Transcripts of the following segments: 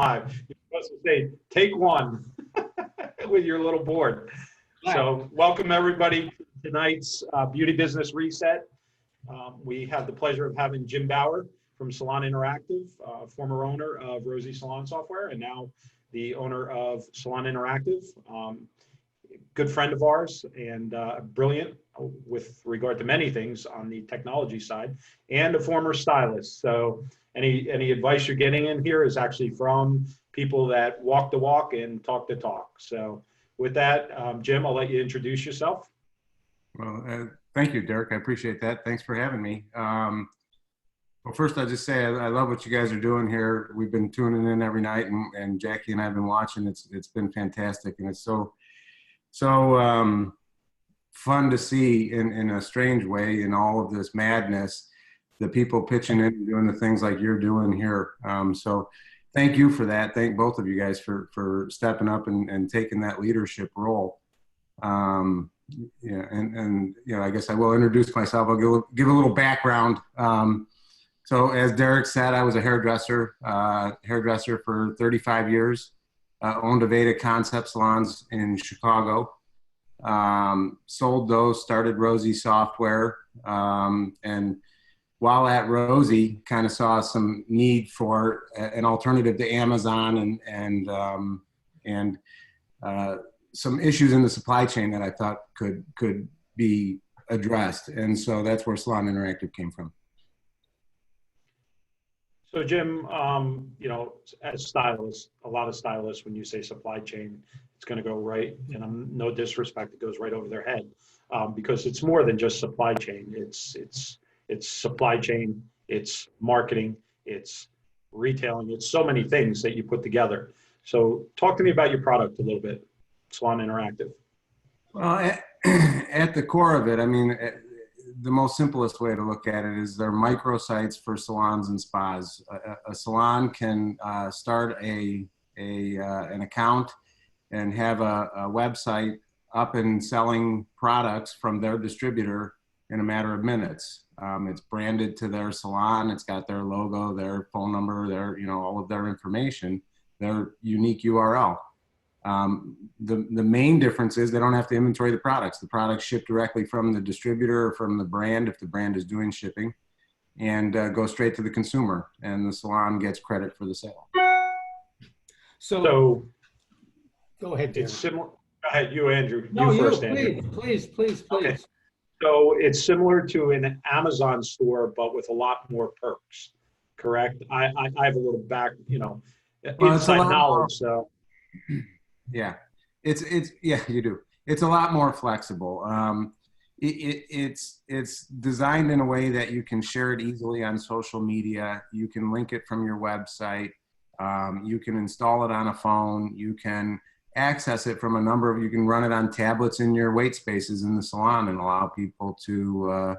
live. You're supposed to say, take one with your little board. Right. So welcome everybody to tonight's Beauty Business Reset. We have the pleasure of having Jim Bauer from Salon Interactive, former owner of Rosie Salon Software, and now the owner of Salon Interactive. Good friend of ours and brilliant with regard to many things on the technology side, and a former stylist. So any advice you're getting in here is actually from people that walk the walk and talk the talk. So with that, Jim, I'll let you introduce yourself. Well, thank you, Derek. I appreciate that. Thanks for having me. Well, first, I'll just say I love what you guys are doing here. We've been tuning in every night, and Jackie and I have been watching. It's been fantastic, and it's so fun to see in a strange way in all of this madness, the people pitching in and doing the things like you're doing here. So thank you for that. Thank both of you guys for stepping up and taking that leadership role. Yeah, and you know, I guess I will introduce myself. I'll give a little background. So as Derek said, I was a hairdresser for 35 years, owned Aveda Concept Salons in Chicago, sold those, started Rosie Software, and while at Rosie, kind of saw some need for an alternative to Amazon and some issues in the supply chain that I thought could be addressed. And so that's where Salon Interactive came from. So Jim, you know, as stylists, a lot of stylists, when you say supply chain, it's going to go right, and I'm no disrespect, it goes right over their head, because it's more than just supply chain. It's supply chain, it's marketing, it's retailing, it's so many things that you put together. So talk to me about your product a little bit, Salon Interactive. Well, at the core of it, I mean, the most simplest way to look at it is they're microsites for salons and spas. A salon can start an account and have a website up and selling products from their distributor in a matter of minutes. It's branded to their salon. It's got their logo, their phone number, their, you know, all of their information, their unique URL. The main difference is they don't have to inventory the products. The products ship directly from the distributor or from the brand, if the brand is doing shipping, and go straight to the consumer, and the salon gets credit for the sale. So go ahead, Darren. It's similar. Go ahead, you, Andrew. No, you first, Andrew. Please. Okay. So it's similar to an Amazon store, but with a lot more perks, correct? I have a little back, you know, inside knowledge. So yeah, yeah, you do. It's a lot more flexible. It's designed in a way that you can share it easily on social media. You can link it from your website. You can install it on a phone. You can access it from a number of, you can run it on tablets in your wait spaces in the salon and allow people to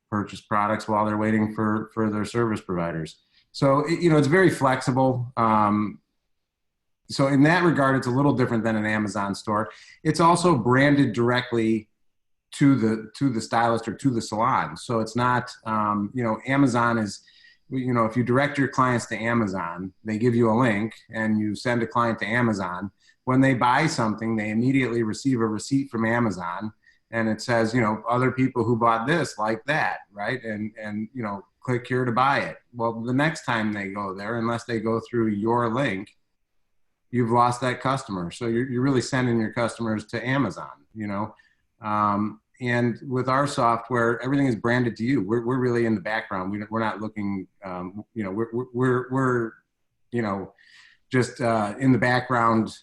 purchase products while they're waiting for their service providers. So, you know, it's very flexible. So in that regard, it's a little different than an Amazon store. It's also branded directly to the stylist or to the salon. So it's not, you know, Amazon is, you know, if you direct your clients to Amazon, they give you a link and you send a client to Amazon. When they buy something, they immediately receive a receipt from Amazon, and it says, you know, other people who bought this like that, right? And you know, click here to buy it. Well, the next time they go there, unless they go through your link, you've lost that customer. So you're really sending your customers to Amazon, you know? And with our software, everything is branded to you. We're really in the background. We're not looking, you know, we're you know, just in the background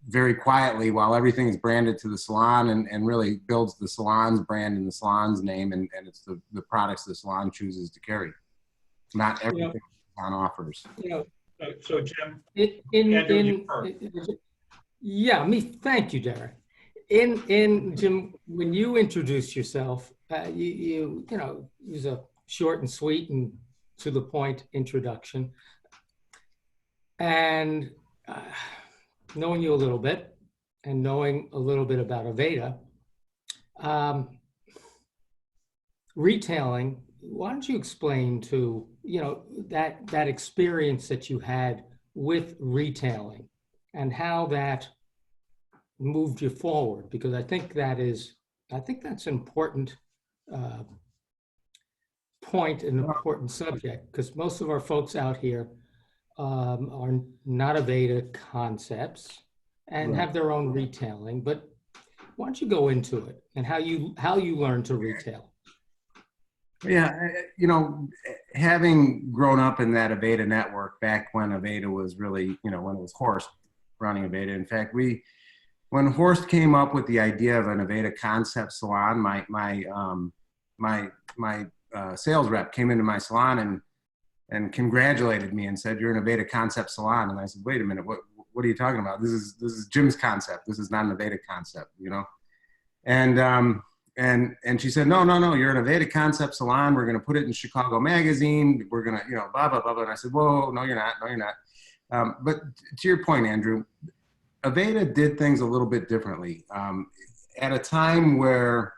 very quietly while everything is branded to the salon and really builds the salon's brand and the salon's name, and it's the products the salon chooses to carry. Not everything the salon offers. You know, so Jim, thank you, Derek. Jim, when you introduced yourself, you know, it was a short and sweet and to the point introduction. And knowing you a little bit and knowing a little bit about Aveda, retailing, why don't you explain to, you know, that experience that you had with retailing and how that moved you forward, because I think that's an important point, an important subject, because most of our folks out here are not Aveda concepts and have their own retailing. But why don't you go into it and how you learn to retail? Yeah, having grown up in that Aveda network back when Aveda was really, when it was Horst running Aveda. In fact, when Horst came up with the idea of an Aveda concept salon, my sales rep came into my salon and congratulated me and said, "You're an Aveda concept salon." And I said, "Wait a minute, what are you talking about? This is Jim's concept. This is not an Aveda concept, And she said, no, you're an Aveda concept salon. We're going to put it in Chicago Magazine. We're going to, blah, blah, blah, blah. And I said, whoa, no, you're not. No, you're not. But to your point, Andrew, Aveda did things a little bit differently. At a time where,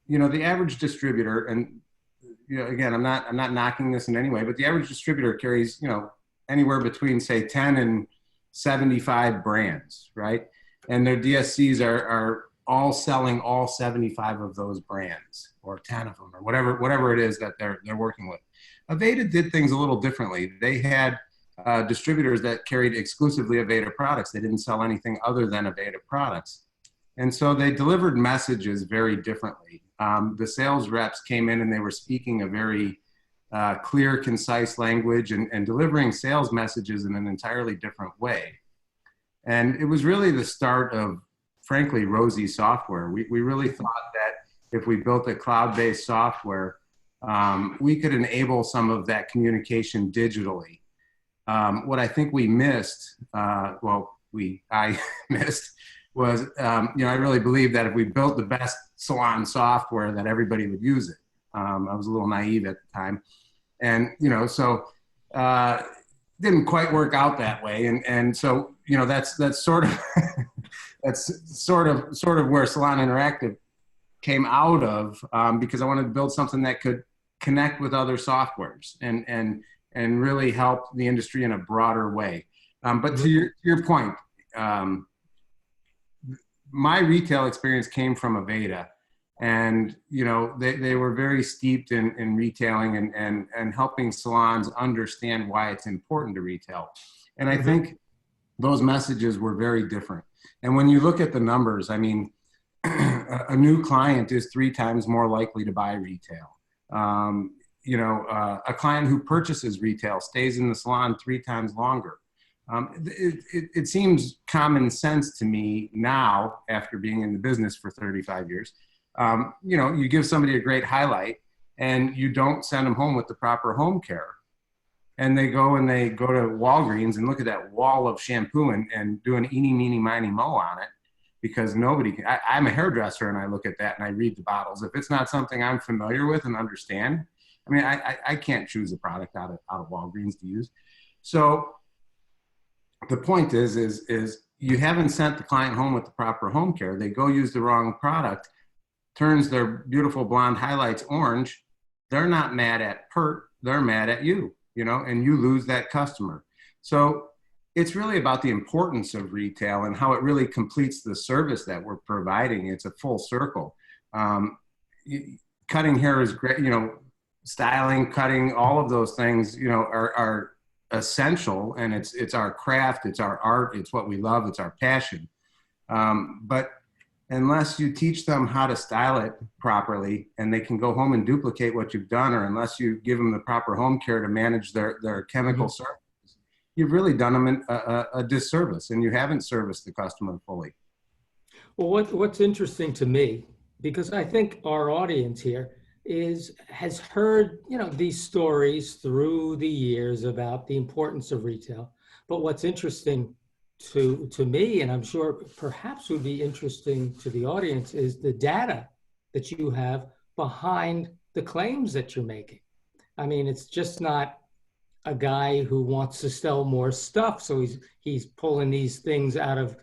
the average distributor, and, again, I'm not knocking this in any way, but the average distributor carries, anywhere between, say, 10 and 75 brands, right? And their DSCs are all selling all 75 of those brands, or 10 of them, or whatever it is that they're working with. Aveda did things a little differently. They had distributors that carried exclusively Aveda products. They didn't sell anything other than Aveda products. And so they delivered messages very differently. The sales reps came in and they were speaking a very clear, concise language and delivering sales messages in an entirely different way. And it was really the start of, frankly, Rosie software. We really thought that if we built a cloud-based software, we could enable some of that communication digitally. What I think we missed, I missed, was, I really believe that if we built the best salon software, that everybody would use it. I was a little naive at the time. And, didn't quite work out that way. And so, that's sort of, that's sort of where Salon Interactive came out of, because I wanted to build something that could connect with other softwares and really help the industry in a broader way. But to your point, my retail experience came from Aveda, and they were very steeped in retailing and helping salons understand why it's important to retail. And I think those messages were very different. And when you look at the numbers, I mean, a new client is 3 times more likely to buy retail. A client who purchases retail stays in the salon 3 times longer. It seems common sense to me now, after being in the business for 35 years. You give somebody a great highlight and you don't send them home with the proper home care. And they go to Walgreens and look at that wall of shampoo and do an eeny, meeny, miny, mo on it, because I'm a hairdresser and I look at that and I read the bottles. If it's not something I'm familiar with and understand, I mean, I can't choose a product out of Walgreens to use. So the point is you haven't sent the client home with the proper home care. They go use the wrong product, turns their beautiful blonde highlights orange. They're not mad at Pert, they're mad at you. And you lose that customer. So it's really about the importance of retail and how it really completes the service that we're providing. It's a full circle. Cutting hair is great, styling, cutting, all of those things, are essential, and it's our craft, it's our art, it's what we love, it's our passion. But unless you teach them how to style it properly and they can go home and duplicate what you've done, or unless you give them the proper home care to manage their chemical surfaces, you've really done them a disservice, and you haven't serviced the customer fully. Well, what's interesting to me, because I think our audience here has heard, these stories through the years about the importance of retail. But what's interesting to me, and I'm sure perhaps would be interesting to the audience, is the data that you have behind the claims that you're making. I mean, it's just not a guy who wants to sell more stuff, so he's pulling these things out of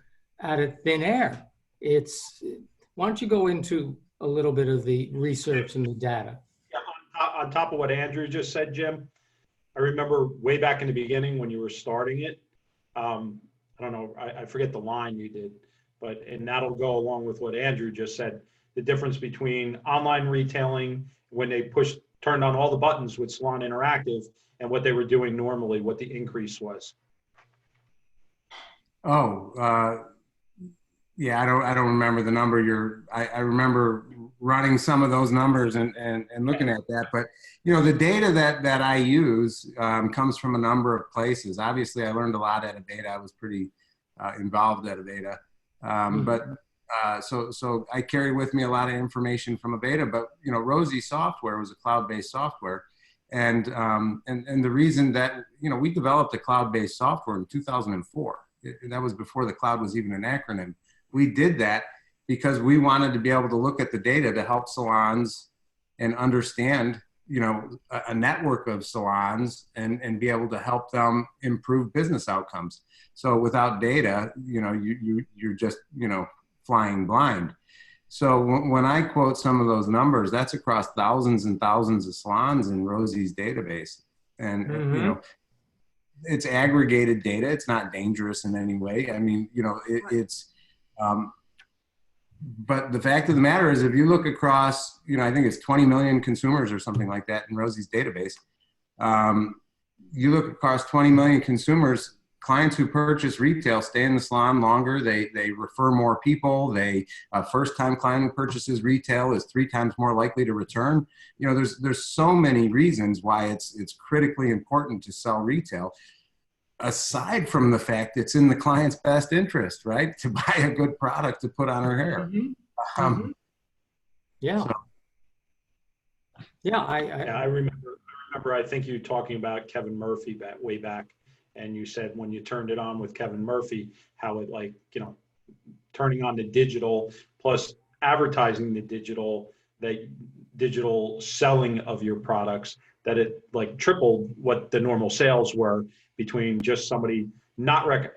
thin air. Why don't you go into a little bit of the research and the data? Yeah, on top of what Andrew just said, Jim, I remember way back in the beginning when you were starting it, I don't know, I forget the line you did, and that'll go along with what Andrew just said, the difference between online retailing when they turned on all the buttons with Salon Interactive and what they were doing normally, what the increase was. Yeah, I don't remember the number. I remember running some of those numbers and looking at that. But you know, the data that I use comes from a number of places. Obviously, I learned a lot out of data. I was pretty involved out of data. So I carry with me a lot of information from Aveda. But you know, Rosie software was a cloud-based software, and the reason that, you know, we developed a cloud-based software in 2004. That was before the cloud was even an acronym. We did that because we wanted to be able to look at the data to help salons and understand, you know, a network of salons and be able to help them improve business outcomes. So without data, you know, you're just, you know, flying blind. So when I quote some of those numbers, that's across thousands and thousands of salons in Rosie's database. And, you know, it's aggregated data. It's not dangerous in any way. I mean, you know, but the fact of the matter is, if you look across, you know, I think it's 20 million consumers or something like that in Rosie's database. You look across 20 million consumers, clients who purchase retail stay in the salon longer. They refer more people. First-time client who purchases retail is 3 times more likely to return. You know, there's so many reasons why it's critically important to sell retail, aside from the fact it's in the client's best interest, right, to buy a good product to put on her hair. Yeah. So. Yeah, I remember. I think you talking about Kevin Murphy way back, and you said when you turned it on with Kevin Murphy, how it, like, you know, turning on the digital plus advertising the digital selling of your products, that it like tripled what the normal sales were between just somebody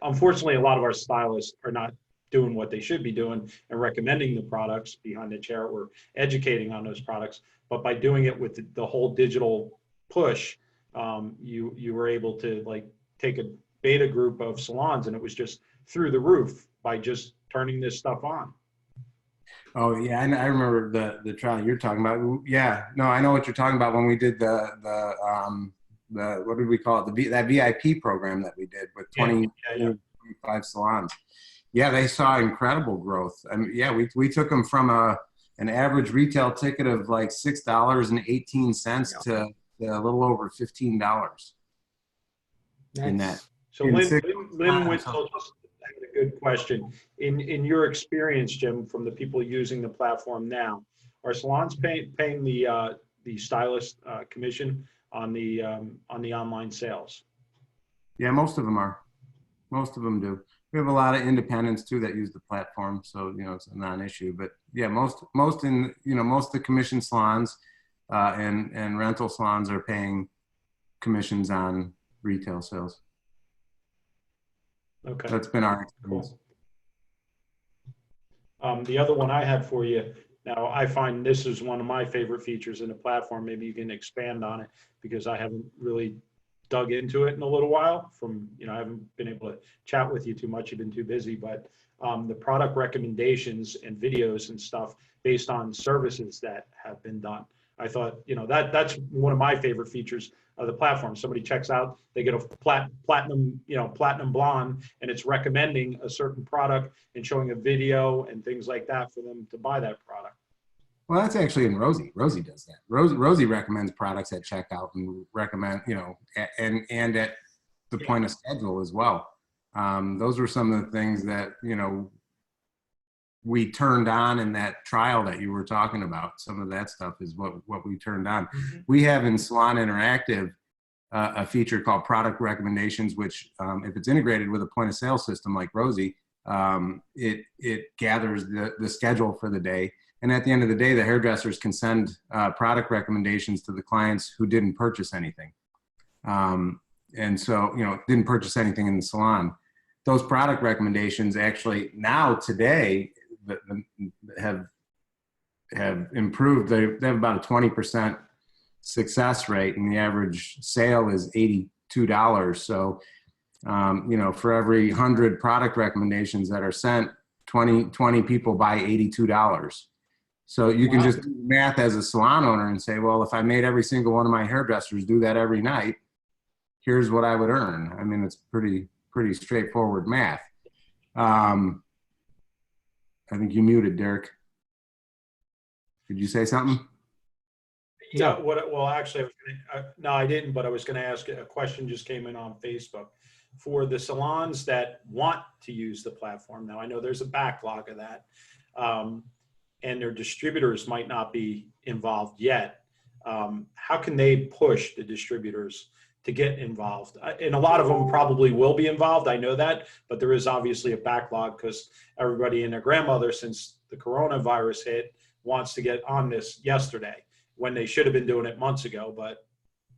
unfortunately, a lot of our stylists are not doing what they should be doing and recommending the products behind the chair or educating on those products. But by doing it with the whole digital push, you were able to like take a beta group of salons, and it was just through the roof by just turning this stuff on. Oh yeah, I remember the trial you're talking about. Yeah, no, I know what you're talking about when we did the what did we call it? That VIP program that we did with 25 salons. Yeah, they saw incredible growth. I mean, yeah, we took them from an average retail ticket of like $6.18 to a little over $15 in that. So Lynn Witzel just had a good question. In your experience, Jim, from the people using the platform now, are salons paying the stylist commission on the online sales? Yeah, most of them are. Most of them do. We have a lot of independents too that use the platform, so you know it's a non-issue. But yeah, most of the commission salons and rental salons are paying commissions on retail sales. Okay, that's been our experience. Cool. The other one I had for you. Now, I find this is one of my favorite features in the platform. Maybe you can expand on it, because I haven't really dug into it in a little while. I haven't been able to chat with you too much. You've been too busy. But the product recommendations and videos and stuff based on services that have been done. I thought, that's one of my favorite features of the platform. Somebody checks out, they get a platinum blonde, and it's recommending a certain product and showing a video and things like that for them to buy that product. Well, that's actually in Rosie. Rosie does that. Rosie recommends products at checkout and recommend, and at the point of schedule as well. Those were some of the things that, we turned on in that trial that you were talking about. Some of that stuff is what we turned on. Mm-hmm. We have in Salon Interactive a feature called Product Recommendations, which if it's integrated with a point of sale system like Rosie, it gathers the schedule for the day. And at the end of the day, the hairdressers can send product recommendations to the clients who didn't purchase anything. And so, didn't purchase anything in the salon. Those product recommendations actually now today have improved. They have about a 20% success rate, and the average sale is $82. So You know, for every 100 product recommendations that are sent, 20 people buy $82. So you can just do math as a salon owner and say, well, if I made every single one of my hairdressers do that every night, here's what I would earn. I mean, it's pretty straightforward math. I think you muted, Derek. Did you say something? Yeah, well, actually, no, I didn't, but I was going to ask, a question just came in on Facebook. For the salons that want to use the platform, now I know there's a backlog of that, and their distributors might not be involved yet. How can they push the distributors to get involved? And a lot of them probably will be involved, I know that, but there is obviously a backlog because everybody and their grandmother, since the coronavirus hit, wants to get on this yesterday when they should have been doing it months ago, but.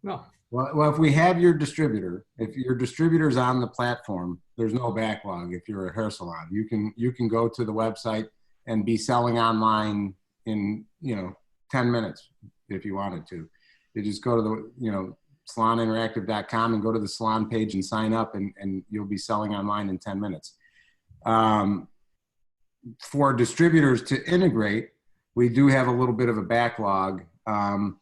No. Well, if we have your distributor, if your distributor's on the platform, there's no backlog. If you're a hair salon, you can go to the website and be selling online in, 10 minutes if you wanted to. You just go to the, saloninteractive.com and go to the salon page and sign up, and you'll be selling online in 10 minutes. For distributors to integrate, we do have a little bit of a backlog. And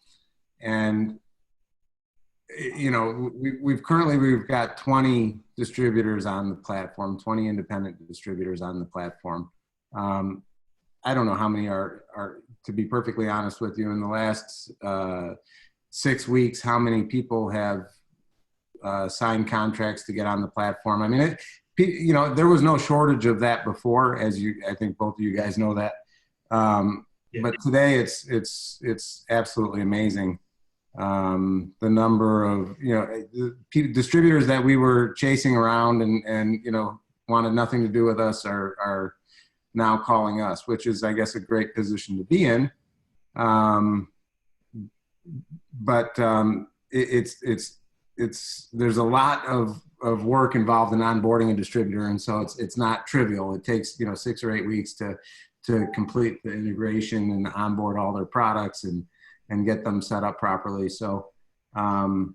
we've got 20 distributors on the platform, 20 independent distributors on the platform. I don't know how many are, to be perfectly honest with you, in the last 6 weeks, how many people have signed contracts to get on the platform. I mean, there was no shortage of that before, I think both of you guys know that. But today it's absolutely amazing. The number of, distributors that we were chasing around and wanted nothing to do with us are now calling us, which is, I guess, a great position to be in. But there's a lot of work involved in onboarding a distributor. And so it's not trivial. It takes, 6 or 8 weeks to complete the integration and onboard all their products and get them set up properly. So, for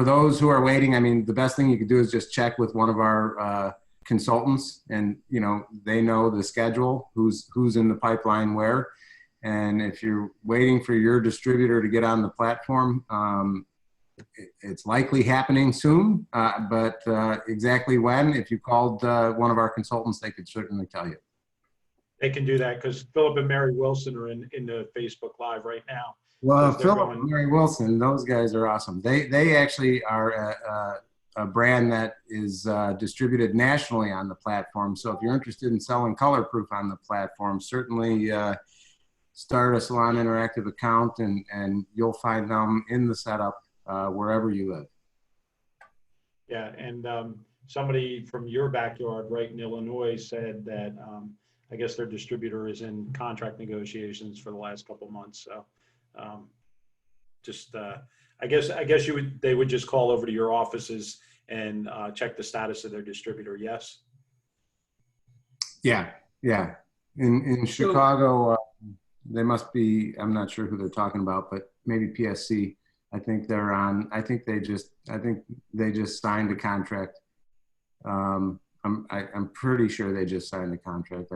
those who are waiting, I mean, the best thing you could do is just check with one of our consultants, and, they know the schedule, who's in the pipeline where. And if you're waiting for your distributor to get on the platform, it's likely happening soon, but exactly when, if you called one of our consultants, they could certainly tell you. They can do that because Philip and Mary Wilson are in the Facebook Live right now. Well, Philip and Mary Wilson, those guys are awesome. They actually are a brand that is distributed nationally on the platform. So if you're interested in selling color proof on the platform, certainly start a Salon Interactive account and you'll find them in the setup wherever you live. Yeah, and somebody from your backyard, right in Illinois, said that I guess their distributor is in contract negotiations for the last couple of months. So I guess they would just call over to your offices and check the status of their distributor. Yes. Yeah. In Chicago, they must be, I'm not sure who they're talking about, but maybe PSC. I think they just signed a contract. I'm pretty sure they just signed a contract.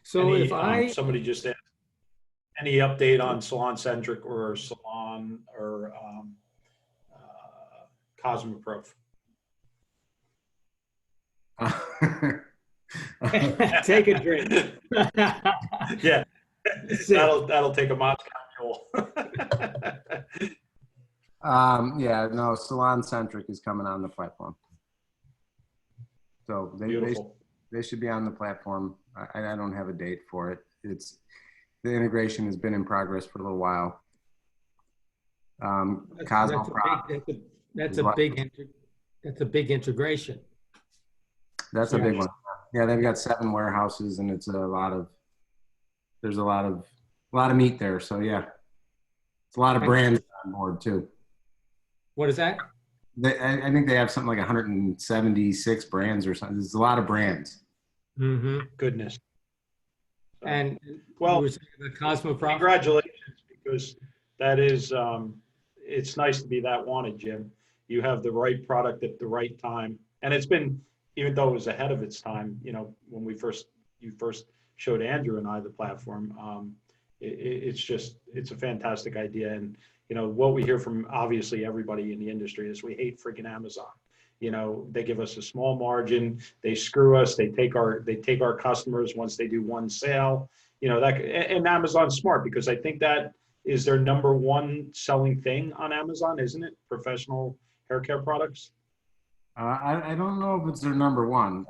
So somebody just asked, any update on Salon Centric or Salon or Cosmoprof? Take a drink. Yeah, that'll take a Moscow Mule. Yeah, no, Salon Centric is coming on the platform. So they should be on the platform. I don't have a date for it. The integration has been in progress for a little while. That's a big integration. That's a big one. Yeah, they've got 7 warehouses, and it's there's a lot of meat there. So yeah, it's a lot of brands on board too. What is that? I think they have something like 176 brands or something. There's a lot of brands. Mm-hmm. Goodness. And well, the Cosmoprof. Congratulations, because that is it's nice to be that wanted, Jim. You have the right product at the right time. And it's been, even though it was ahead of its time, you know, when you first showed Andrew and I the platform, it's a fantastic idea. And, you know, what we hear from obviously everybody in the industry is we hate freaking Amazon. You know, they give us a small margin, they screw us, they take our customers once they do one sale, you know, and Amazon's smart because I think that is their number one selling thing on Amazon, isn't it? Professional hair care products. I don't know if it's their number one.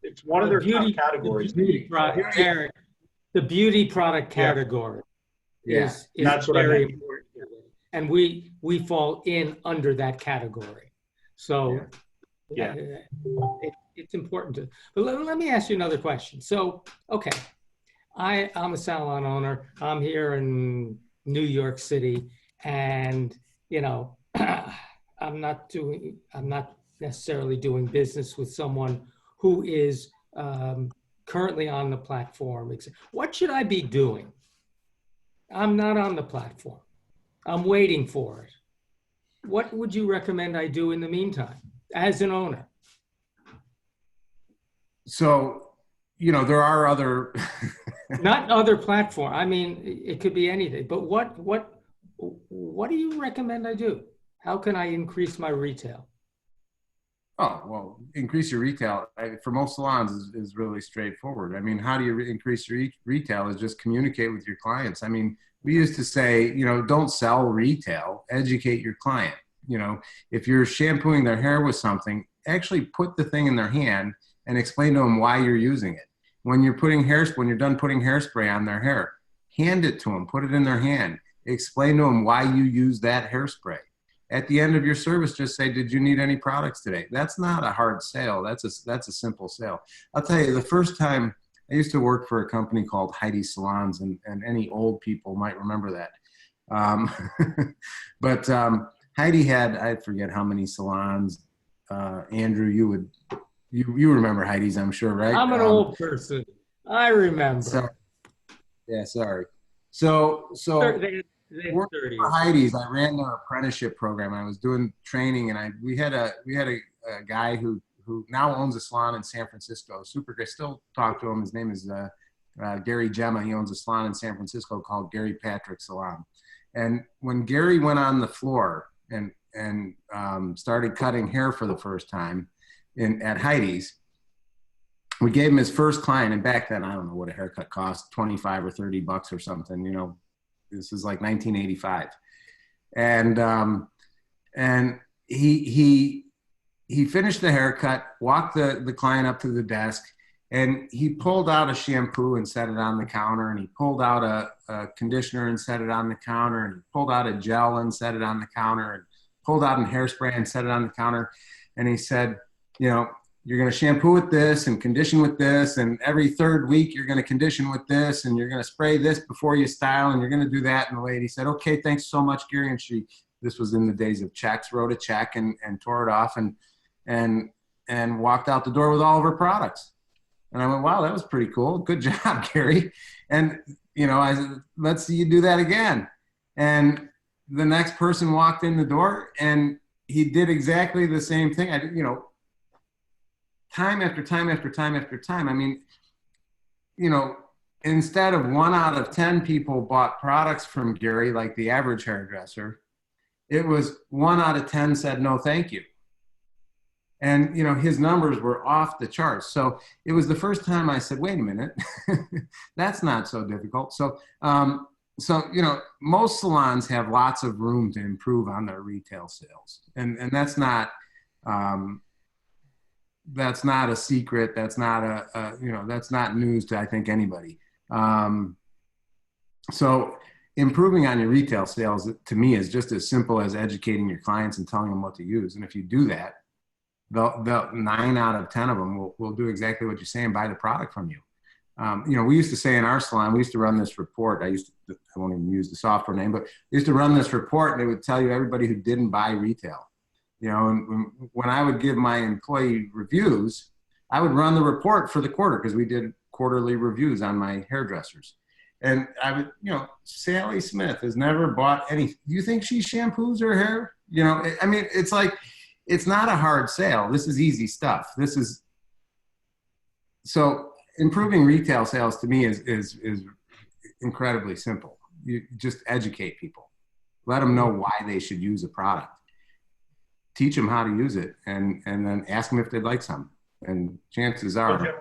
It's one of their top categories. The beauty product category is that's what very I meant. important. And we fall in under that category. So it's important to, but let me ask you another question. So, okay, I'm a salon owner. I'm here in New York City, and, you know, I'm not necessarily doing business with someone who is currently on the platform. What should I be doing? I'm not on the platform. I'm waiting for it. What would you recommend I do in the meantime as an owner? So, you know, there are other not other platform. I mean, it could be anything, but what do you recommend I do? How can I increase my retail? Oh, well, increase your retail for most salons is really straightforward. I mean, how do you increase your retail is just communicate with your clients. I mean, we used to say, you know, don't sell retail, educate your client. You know, if you're shampooing their hair with something, actually put the thing in their hand and explain to them why you're using it. When you're done putting hairspray on their hair, hand it to them, put it in their hand, explain to them why you use that hairspray. At the end of your service, just say, did you need any products today? That's not a hard sale. That's a simple sale. I'll tell you, the first time I used to work for a company called Heidi's Salons, and any old people might remember that. But Heidi had, I forget how many salons. Andrew, you remember Heidi's, I'm sure, right? I'm an old person. I remember. Sorry. So working for Heidi's, I ran their apprenticeship program. I was doing training, and we had a guy who now owns a salon in San Francisco. Super great. Still talk to him. His name is Gary Gemma. He owns a salon in San Francisco called Gary Patrick Salon. And when Gary went on the floor and started cutting hair for the first time at Heidi's, we gave him his first client. And back then, I don't know what a haircut cost, 25 or 30 bucks or something, you know. This is like 1985. And he finished the haircut, walked the client up to the desk, and he pulled out a shampoo and set it on the counter, and he pulled out a conditioner and set it on the counter, and he pulled out a gel and set it on the counter, and pulled out a hairspray and set it on the counter. And he said, you know, you're going to shampoo with this and condition with this, and every third week you're going to condition with this, and you're going to spray this before you style, and you're going to do that. And the lady said, okay, thanks so much, Gary. And this was in the days of checks, wrote a check and tore it off and walked out the door with all of her products. And I went, wow, that was pretty cool. Good job, Gary. And, you know, I said, let's see you do that again. And the next person walked in the door, and he did exactly the same thing. Time after time after time after time. I mean, you know, instead of 1 out of 10 people bought products from Gary, like the average hairdresser, it was 1 out of 10 said no, thank you. And, you know, his numbers were off the charts. So it was the first time I said, wait a minute, that's not so difficult. So, you know, most salons have lots of room to improve on their retail sales. And that's not a secret. That's not that's not news to, I think, anybody. So improving on your retail sales, to me, is just as simple as educating your clients and telling them what to use. And if you do that, the 9 out of 10 of them will do exactly what you say and buy the product from you. You know, we used to say in our salon, we used to run this report. I won't even use the software name, but we used to run this report, and it would tell you everybody who didn't buy retail. You know, and when I would give my employee reviews, I would run the report for the quarter, because we did quarterly reviews on my hairdressers. And I would, you know, Sally Smith has never bought any. Do you think she shampoos her hair? You know, I mean, it's like, it's not a hard sale. This is easy stuff. This is, so improving retail sales to me is incredibly simple. You just educate people. Let them know why they should use a product. Teach them how to use it, and then ask them if they'd like some. And chances are, Jim,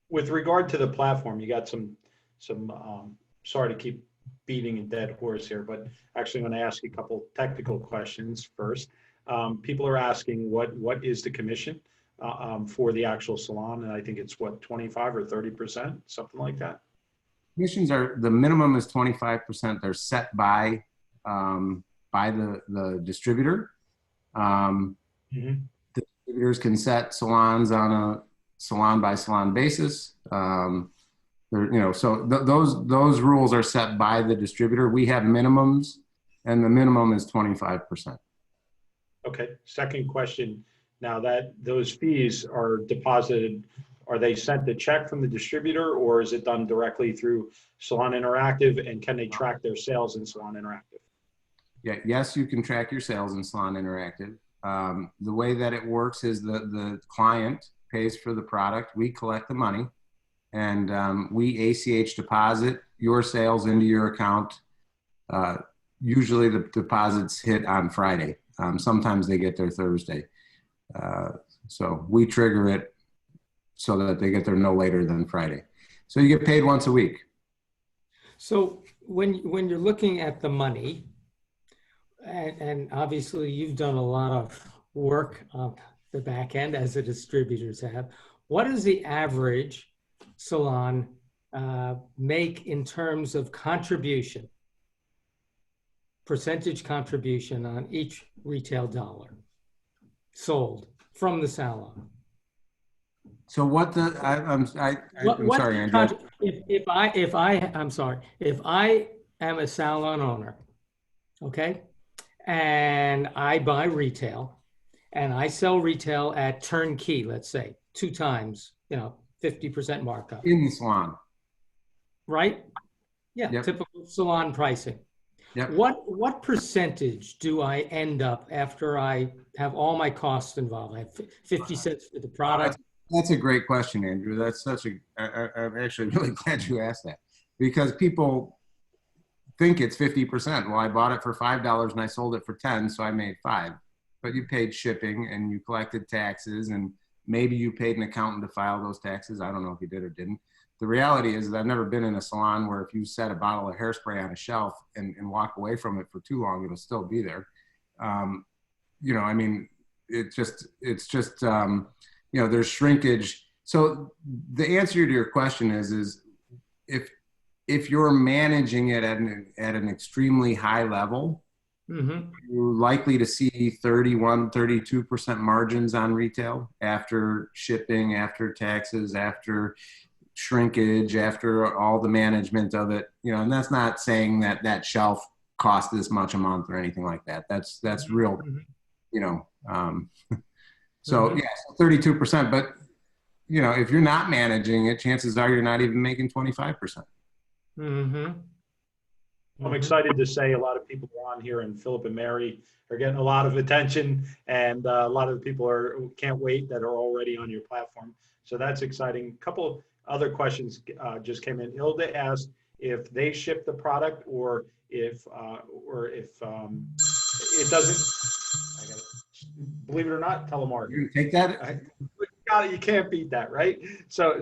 with regard to the platform, you got some sorry to keep beating a dead horse here, but actually I'm going to ask you a couple technical questions first. People are asking what is the commission for the actual salon, and I think it's what, 25 or 30%, something like that. commissions are, the minimum is 25%. They're set by the distributor. Distributors can set salons on a salon by salon basis. So those rules are set by the distributor. We have minimums, and the minimum is 25%. Okay. Second question. Now that those fees are deposited, are they sent the check from the distributor, or is it done directly through Salon Interactive, and can they track their sales in Salon Interactive? Yeah, yes, you can track your sales in Salon Interactive. The way that it works is the client pays for the product. We collect the money, and we ACH deposit your sales into your account. Usually the deposits hit on Friday. Sometimes they get there Thursday. So we trigger it so that they get there no later than Friday. So you get paid once a week. So when you're looking at the money, and obviously you've done a lot of work on the back end as the distributors have, what does the average salon make in terms of contribution, percentage contribution on each retail dollar sold from the salon? So what the, I'm sorry, Andrew. If I am a salon owner, okay, and I buy retail and I sell retail at turnkey, let's say 2 times, 50% markup. In the salon. Right? Yeah, Yep. Typical salon pricing. Yep. What percentage do I end up after I have all my costs involved? I have 50 cents for the product. That's a great question, Andrew. That's I'm actually really glad you asked that, because people think it's 50%. Well, I bought it for $5 and I sold it for 10, so I made 5. But you paid shipping and you collected taxes, and maybe you paid an accountant to file those taxes. I don't know if you did or didn't. The reality is that I've never been in a salon where if you set a bottle of hairspray on a shelf and walk away from it for too long, it'll still be there. I mean, it's just there's shrinkage. So the answer to your question is if you're managing it at an extremely high level, you're likely to see 31, 32% margins on retail after shipping, after taxes, after shrinkage, after all the management of it. And that's not saying that shelf costs this much a month or anything like that. That's real, So yeah, 32%. But if you're not managing it, chances are you're not even making 25%. I'm excited to say a lot of people on here, and Philip and Mary are getting a lot of attention, and a lot of the people can't wait that are already on your platform. So that's exciting. A couple other questions just came in. Hilda asked if they ship the product, or if it doesn't. Believe it or not, telemarketing. You take that. You can't beat that, right? So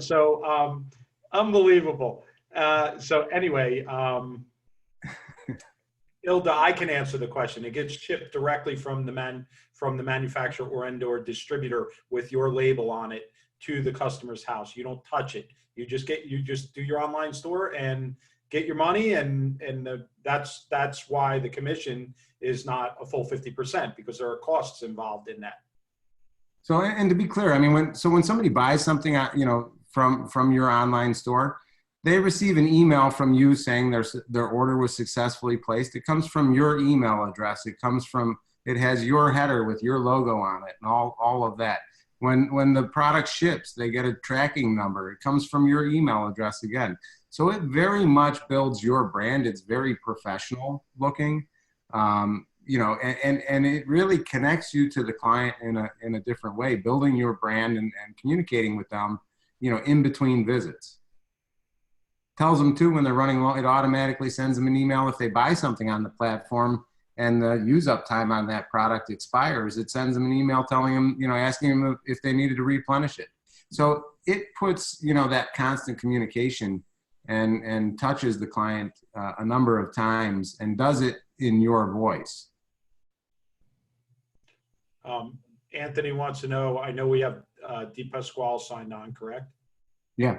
unbelievable. So anyway, Ilda, I can answer the question. It gets shipped directly from the manufacturer or distributor with your label on it to the customer's house. You don't touch it. You just do your online store and get your money, and that's why the commission is not a full 50%, because there are costs involved in that. So, and to be clear, I mean, when somebody buys something, from your online store, they receive an email from you saying their order was successfully placed. It comes from your email address. It has your header with your logo on it and all of that. When the product ships, they get a tracking number. It comes from your email address again. So it very much builds your brand. It's very professional looking. and it really connects you to the client in a different way, building your brand and communicating with them, in between visits. Tells them too when they're running low, it automatically sends them an email if they buy something on the platform and the use up time on that product expires. It sends them an email telling them, asking them if they needed to replenish it. So it puts, that constant communication and touches the client a number of times and does it in your voice. Anthony wants to know, I know we have DePasquale signed on, correct? Yeah.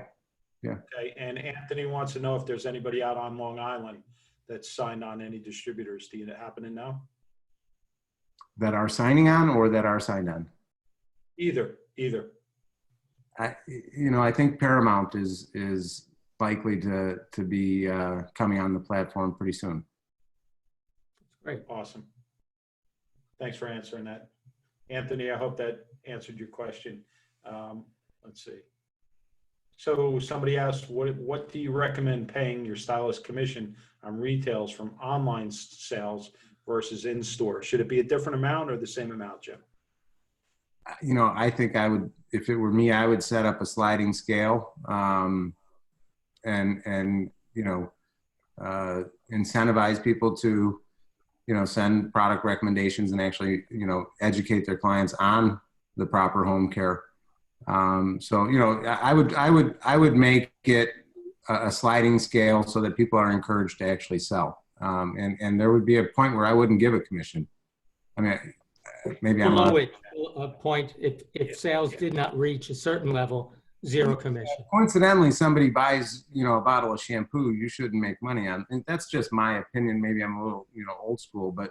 Yeah. Okay. And Anthony wants to know if there's anybody out on Long Island that's signed on, any distributors. Do you happen to know? That are signing on or that are signed on? Either. I think Paramount is likely to be coming on the platform pretty soon. Great. Awesome. Thanks for answering that. Anthony, I hope that answered your question. Let's see. So somebody asked, what do you recommend paying your stylist commission on retails from online sales versus in-store? Should it be a different amount or the same amount, Jim? I think I would, if it were me, I would set up a sliding scale and incentivize people to, send product recommendations and actually, educate their clients on the proper home care. So, I would make it a sliding scale so that people are encouraged to actually sell. And there would be a point where I wouldn't give a commission. I mean, maybe I'm below it, a point, if sales did not reach a certain level, zero commission. Coincidentally, somebody buys, a bottle of shampoo, you shouldn't make money on. And that's just my opinion. Maybe I'm a little, old school, but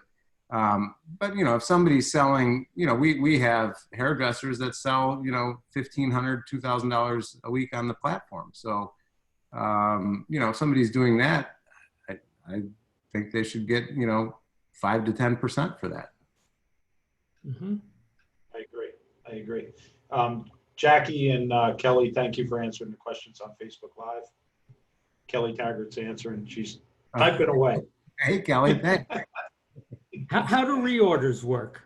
if somebody's selling, we have hairdressers that sell, $1,500, $2,000 a week on the platform. So, if somebody's doing that, I think they should get, 5 to 10% for that. Mm-hmm. I agree. Jackie and Kelly, thank you for answering the questions on Facebook Live. Kelly Taggart's answering. She's typing away. Hey, Kelly, thanks. How do reorders work?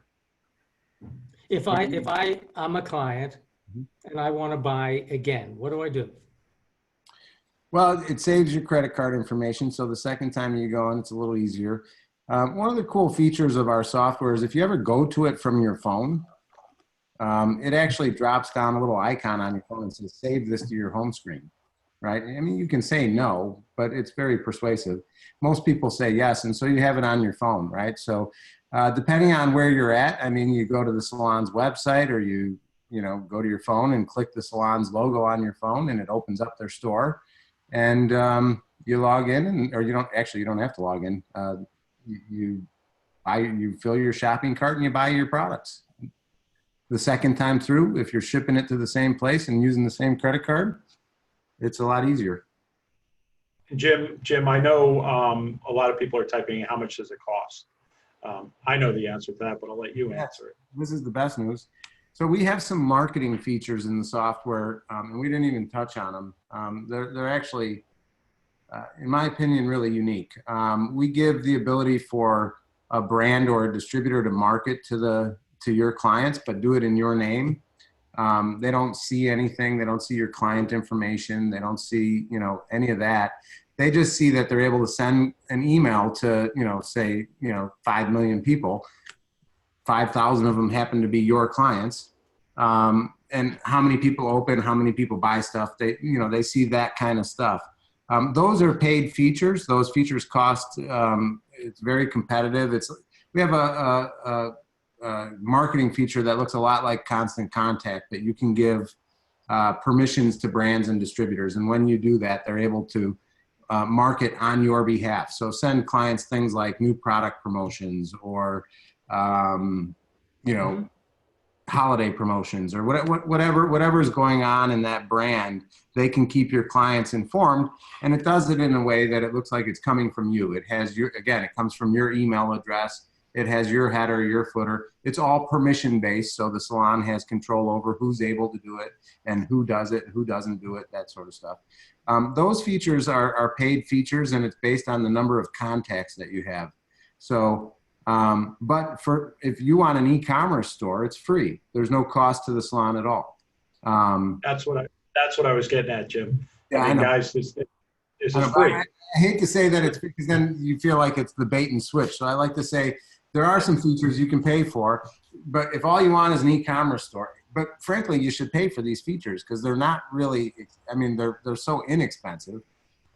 If I'm a client and I want to buy again, what do I do? Well, it saves your credit card information. So the second time you go in, it's a little easier. One of the cool features of our software is if you ever go to it from your phone, it actually drops down a little icon on your phone and says, save this to your home screen, right? I mean, you can say no, but it's very persuasive. Most people say yes, and so you have it on your phone, right? So depending on where you're at, I mean, you go to the salon's website or you go to your phone and click the salon's logo on your phone and it opens up their store and you log in or you don't have to log in. You fill your shopping cart and you buy your products. The second time through, if you're shipping it to the same place and using the same credit card, it's a lot easier. Jim, I know a lot of people are typing, how much does it cost? I know the answer to that, but I'll let you answer it. This is the best news. So we have some marketing features in the software, and we didn't even touch on them. They're actually, in my opinion, really unique. We give the ability for a brand or a distributor to market to your clients, but do it in your name. They don't see anything. They don't see your client information. They don't see, any of that. They just see that they're able to send an email to, say, 5 million people. 5,000 of them happen to be your clients. And how many people open, how many people buy stuff. They see that kind of stuff. Those are paid features. Those features cost, it's very competitive. We have a marketing feature that looks a lot like Constant Contact that you can give permissions to brands and distributors. And when you do that, they're able to market on your behalf. So send clients things like new product promotions or, holiday promotions or whatever is going on in that brand. They can keep your clients informed, and it does it in a way that it looks like it's coming from you. It has it comes from your email address. It has your header, your footer. It's all permission based, so the salon has control over who's able to do it and who does it, who doesn't do it, that sort of stuff. Those features are paid features, and it's based on the number of contacts that you have. So But if you want an e-commerce store, it's free. There's no cost to the salon at all. That's what I was getting at, Jim. Yeah, I I mean, know. guys, this I know, is but free. I hate to say that it's because then you feel like it's the bait and switch. So I like to say there are some features you can pay for, but if all you want is an e-commerce store, but frankly, you should pay for these features because they're not really, I mean, they're so inexpensive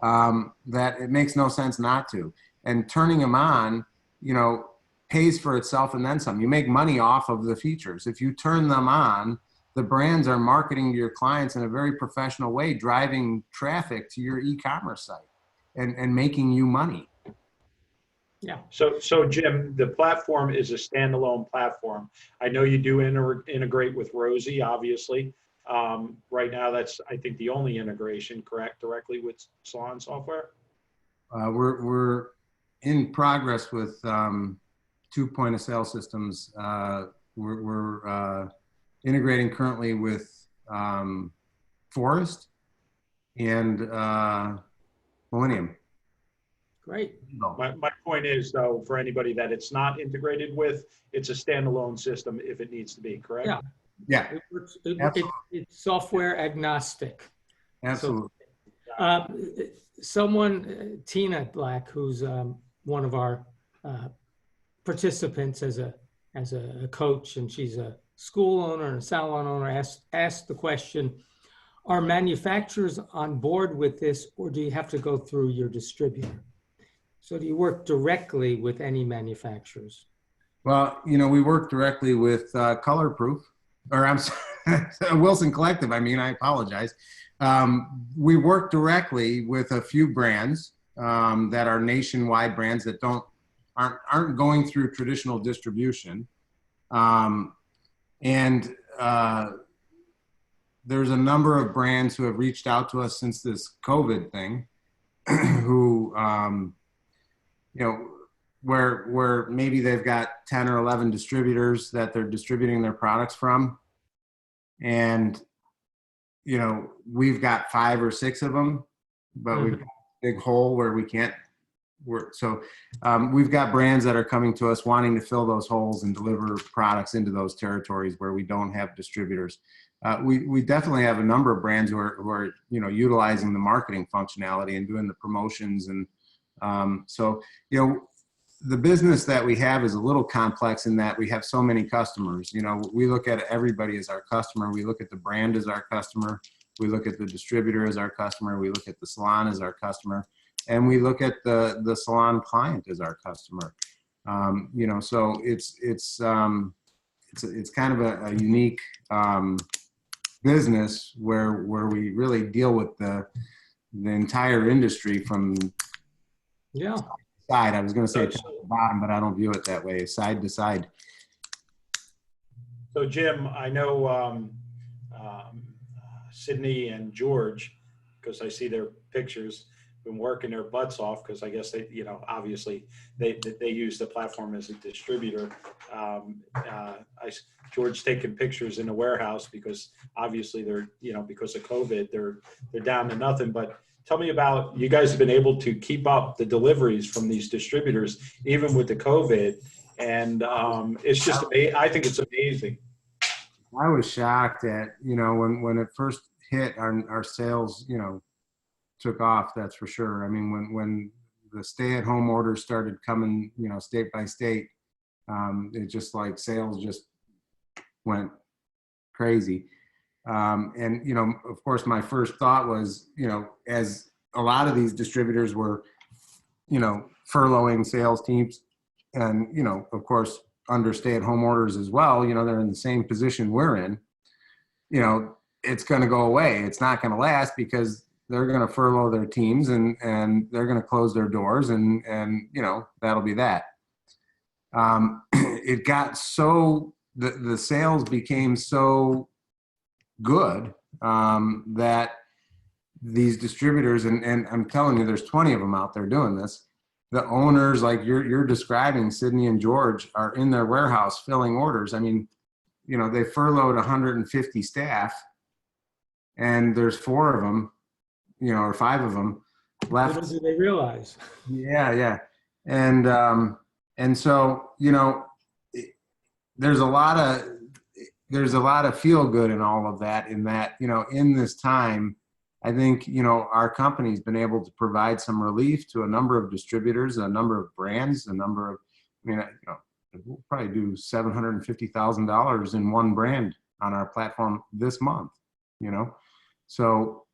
that it makes no sense not to. And turning them on, you know, pays for itself and then some. You make money off of the features. If you turn them on, the brands are marketing to your clients in a very professional way, driving traffic to your e-commerce site and making you money. Yeah. So Jim, the platform is a standalone platform. I know you do integrate with Rosie, obviously. Right now, that's, I think, the only integration, correct, directly with Salon software? We're in progress with 2 point of sale systems. We're integrating currently with Forest and Millennium. Great. My point is, though, for anybody that it's not integrated with, it's a standalone system if it needs to be, correct? Yeah. Yeah, It's software agnostic. absolutely. Someone, Tina Black, who's one of our participants as a coach, and she's a school owner and a salon owner, asked the question, are manufacturers on board with this, or do you have to go through your distributor? So do you work directly with any manufacturers? Well, you know, we work directly with Color Proof, or I'm sorry, Wilson Collective. I mean, I apologize. We work directly with a few brands that are nationwide brands that aren't going through traditional distribution. And there's a number of brands who have reached out to us since this COVID thing, who, you know, where maybe they've got 10 or 11 distributors that they're distributing their products from. And, you know, we've got 5 or 6 of them, but we've got a big hole where we can't work. So we've got brands that are coming to us wanting to fill those holes and deliver products into those territories where we don't have distributors. We definitely have a number of brands who are you know, utilizing the marketing functionality and doing the promotions. And so, you know, the business that we have is a little complex in that we have so many customers. You know, we look at everybody as our customer. We look at the brand as our customer. We look at the distributor as our customer. We look at the salon as our customer. And we look at the salon client as our customer. You know, so it's kind of a unique business where we really deal with the entire industry from side. I was going to say top to bottom, but I don't view it that way. Side to side. So Jim, I know Sydney and George, because I see their pictures, been working their butts off because I guess they, you know, obviously they use the platform as a distributor. George taking pictures in the warehouse because obviously they're, you know, because of COVID, they're down to nothing. But tell me about, you guys have been able to keep up the deliveries from these distributors even with the COVID, and it's just, I think it's amazing. I was shocked at, you know, when it first hit, our sales, you know, took off, that's for sure. I mean, when the stay-at-home orders started coming, you know, state by state, it just like sales just went crazy. And, you know, of course, my first thought was, you know, as a lot of these distributors were, you know, furloughing sales teams and, you know, of course, under stay-at-home orders as well, you know, they're in the same position we're in, you know, it's going to go away. It's not going to last because they're going to furlough their teams and they're going to close their doors and, you know, that'll be that. It got so, the sales became so good that these distributors, and I'm telling you, there's 20 of them out there doing this. The owners, like you're describing, Sydney and George, are in their warehouse filling orders. I mean, you know, they furloughed 150 staff and there's 4 of them, you know, or 5 of them left. Little do they realize. Yeah. And And so, you know, there's a lot of feel good in all of that, in that, you know, in this time, I think, you know, our company's been able to provide some relief to a number of distributors, a number of brands, a number of, I mean, you know, we'll probably do $750,000 in one brand on our platform this month, you know? So,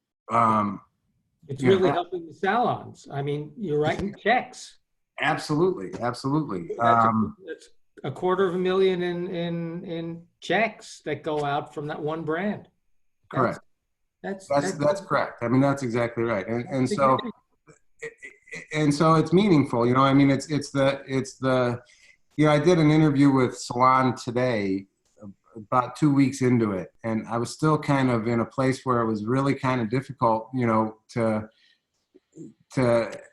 It's you know, really helping the salons. I mean, you're writing checks. absolutely, absolutely. That's $250,000 in checks that go out from that one brand. Correct. That's That's correct. I mean, that's exactly right. And so, significant. and so it's meaningful, you know, I mean, it's the, you know, I did an interview with Salon today, about 2 weeks into it, and I was still kind of in a place where it was really kind of difficult, you know, to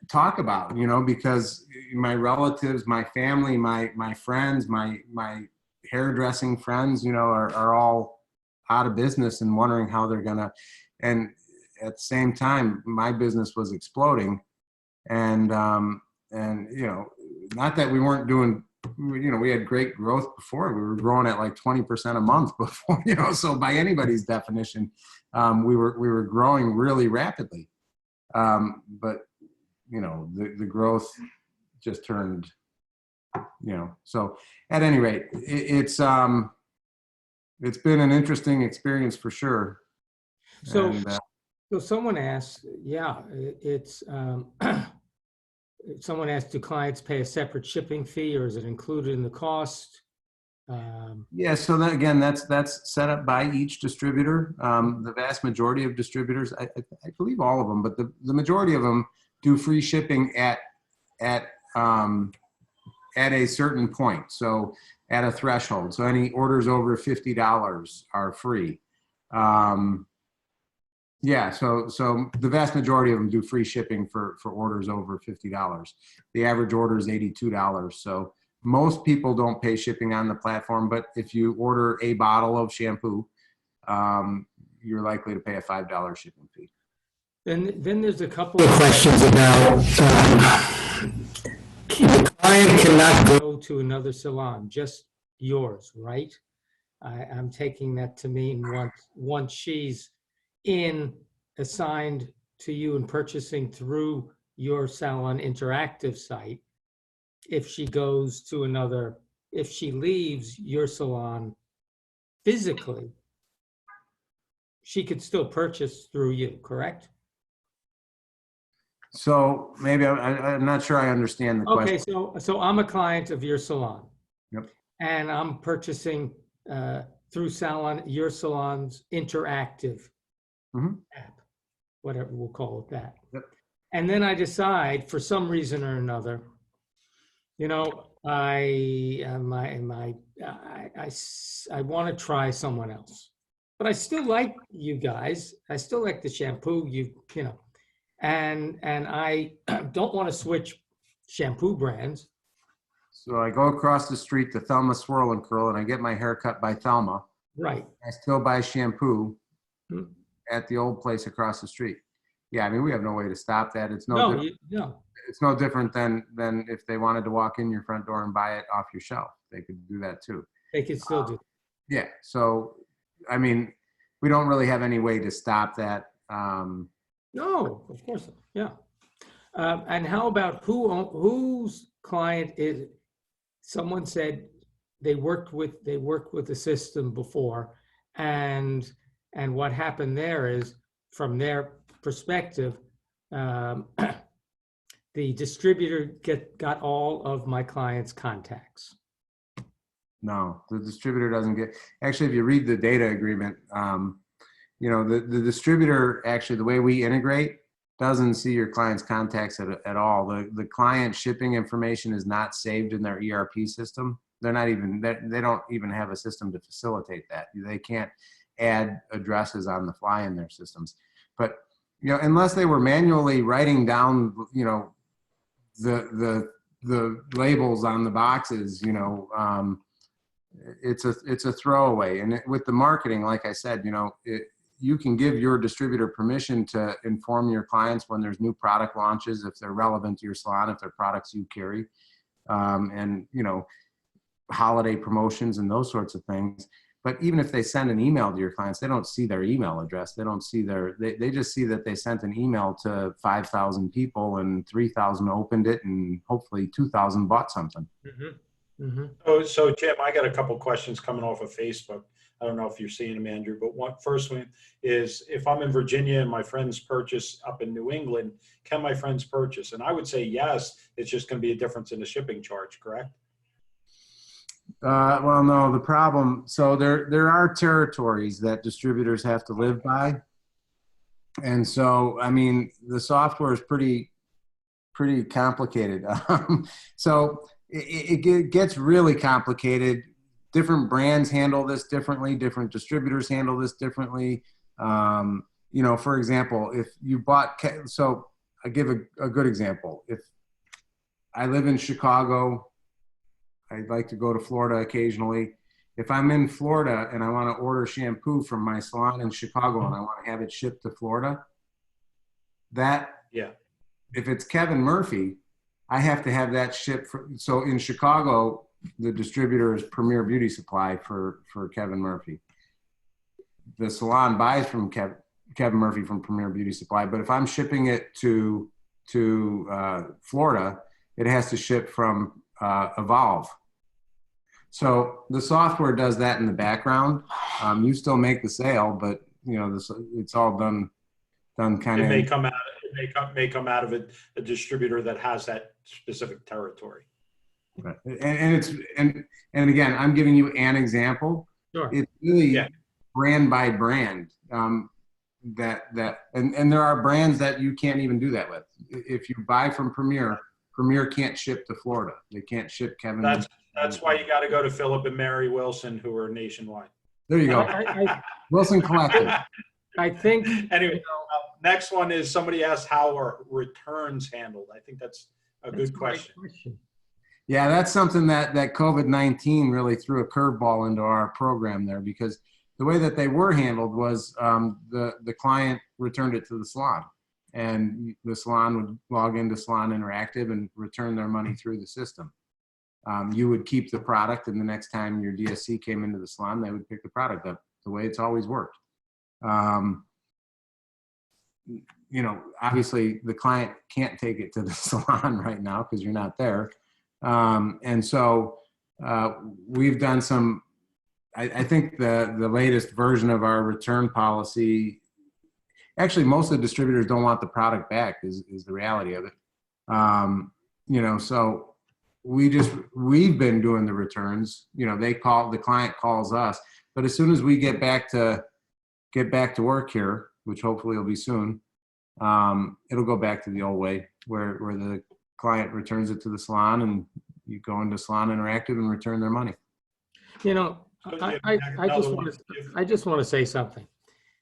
talk about, you know, because my relatives, my family, my friends, my hairdressing friends, you know, are all out of business and wondering how they're gonna, and at the same time, my business was exploding. And you know, not that we weren't doing, you know, we had great growth before. We were growing at like 20% a month before, you know, so by anybody's definition, we were growing really rapidly. But, you know, the growth just turned, you know, so at any rate, it's been an interesting experience for sure. So, And, so someone asked, yeah, someone asked, do clients pay a separate shipping fee, or is it included in the cost? yeah, so that, again, that's set up by each distributor. The vast majority of distributors, I believe all of them, but the majority of them do free shipping at a certain point. So at a threshold. So any orders over $50 are free. Yeah, so the vast majority of them do free shipping for orders over $50. The average order is $82. So most people don't pay shipping on the platform, but if you order a bottle of shampoo, you're likely to pay a $5 shipping fee. Then there's a couple of questions about the client cannot go to another salon, just yours, right? I'm taking that to mean once she's assigned to you and purchasing through your Salon Interactive site, if she goes to another, if she leaves your salon physically, she could still purchase through you, correct? So maybe I'm not sure I understand the question. Okay, so I'm a client of your salon. Yep. And I'm purchasing through your salon's interactive app, whatever we'll call it that. Yep. And then I decide, for some reason or another, you know, I want to try someone else, but I still like you guys. I still like the shampoo, you know, and I don't want to switch shampoo brands. So I go across the street to Thelma Swirl and Curl and I get my hair cut by Thelma. Right. I still buy shampoo at the old place across the street. Yeah, I mean, we have no way to stop that. It's no different than if they wanted to walk in your front door and buy it off your shelf. They could do that too. They could still do. Yeah. So, I mean, we don't really have any way to stop that. No, of course not. Yeah. And how about whose client is it? Someone said they worked with the system before, and what happened there is, from their perspective, the distributor got all of my clients' contacts. No, the distributor doesn't get. Actually, if you read the data agreement, you know, the distributor, actually, the way we integrate, doesn't see your client's contacts at all. The client shipping information is not saved in their ERP system. They're not even, they don't even have a system to facilitate that. They can't add addresses on the fly in their systems. But, you know, unless they were manually writing down, you know, the labels on the boxes, you know, it's a throwaway. And with the marketing, like I said, you know, you can give your distributor permission to inform your clients when there's new product launches, if they're relevant to your salon, if they're products you carry. and, you know, holiday promotions and those sorts of things. But even if they send an email to your clients, they don't see their email address. They don't see they just see that they sent an email to 5,000 people and 3,000 opened it and hopefully 2,000 bought something. Mm-hmm. Mm-hmm. So Jim, I got a couple questions coming off of Facebook. I don't know if you're seeing them, Andrew, but first one is, if I'm in Virginia and my friends purchase up in New England, can my friends purchase? And I would say yes, it's just going to be a difference in the shipping charge, correct? Well, no, the problem, so there are territories that distributors have to live by. And so, I mean, the software is pretty complicated. So it gets really complicated. Different brands handle this differently. Different distributors handle this differently. You know, for example, if you bought, so I give a good example. If I live in Chicago, I'd like to go to Florida occasionally. If I'm in Florida and I want to order shampoo from my salon in Chicago and I want to have it shipped to Florida, if it's Kevin Murphy, I have to have that shipped. So in Chicago, the distributor is Premier Beauty Supply for Kevin Murphy. The salon buys from Kevin Murphy from Premier Beauty Supply, but if I'm shipping it to Florida, it has to ship from Evolve. So the software does that in the background. You still make the sale, but you know it's all done kind of. It may come out of a distributor that has that specific territory. Right. And again, I'm giving you an example. Sure. It's really brand by brand. And there are brands that you can't even do that with. If you buy from Premier can't ship to Florida. They can't ship Kevin. That's why you got to go to Philip and Mary Wilson, who are nationwide. There you go. Wilson Collective. I think. Anyway, next one is, somebody asked how are returns handled. I think that's a good question. Yeah, that's something that COVID-19 really threw a curveball into our program there, because the way that they were handled was the client returned it to the salon, and the salon would log into Salon Interactive and return their money through the system. You would keep the product, and the next time your DSC came into the salon, they would pick the product up, the way it's always worked. You know, obviously the client can't take it to the salon right now because you're not there. And so we've done some, I think the latest version of our return policy, actually most of the distributors don't want the product back is the reality of it. You know, so we've been doing the returns. You know, the client calls us, but as soon as we get back to work here, which hopefully will be soon, it'll go back to the old way where the client returns it to the salon and you go into Salon Interactive and return their money. You know, I just want to say something.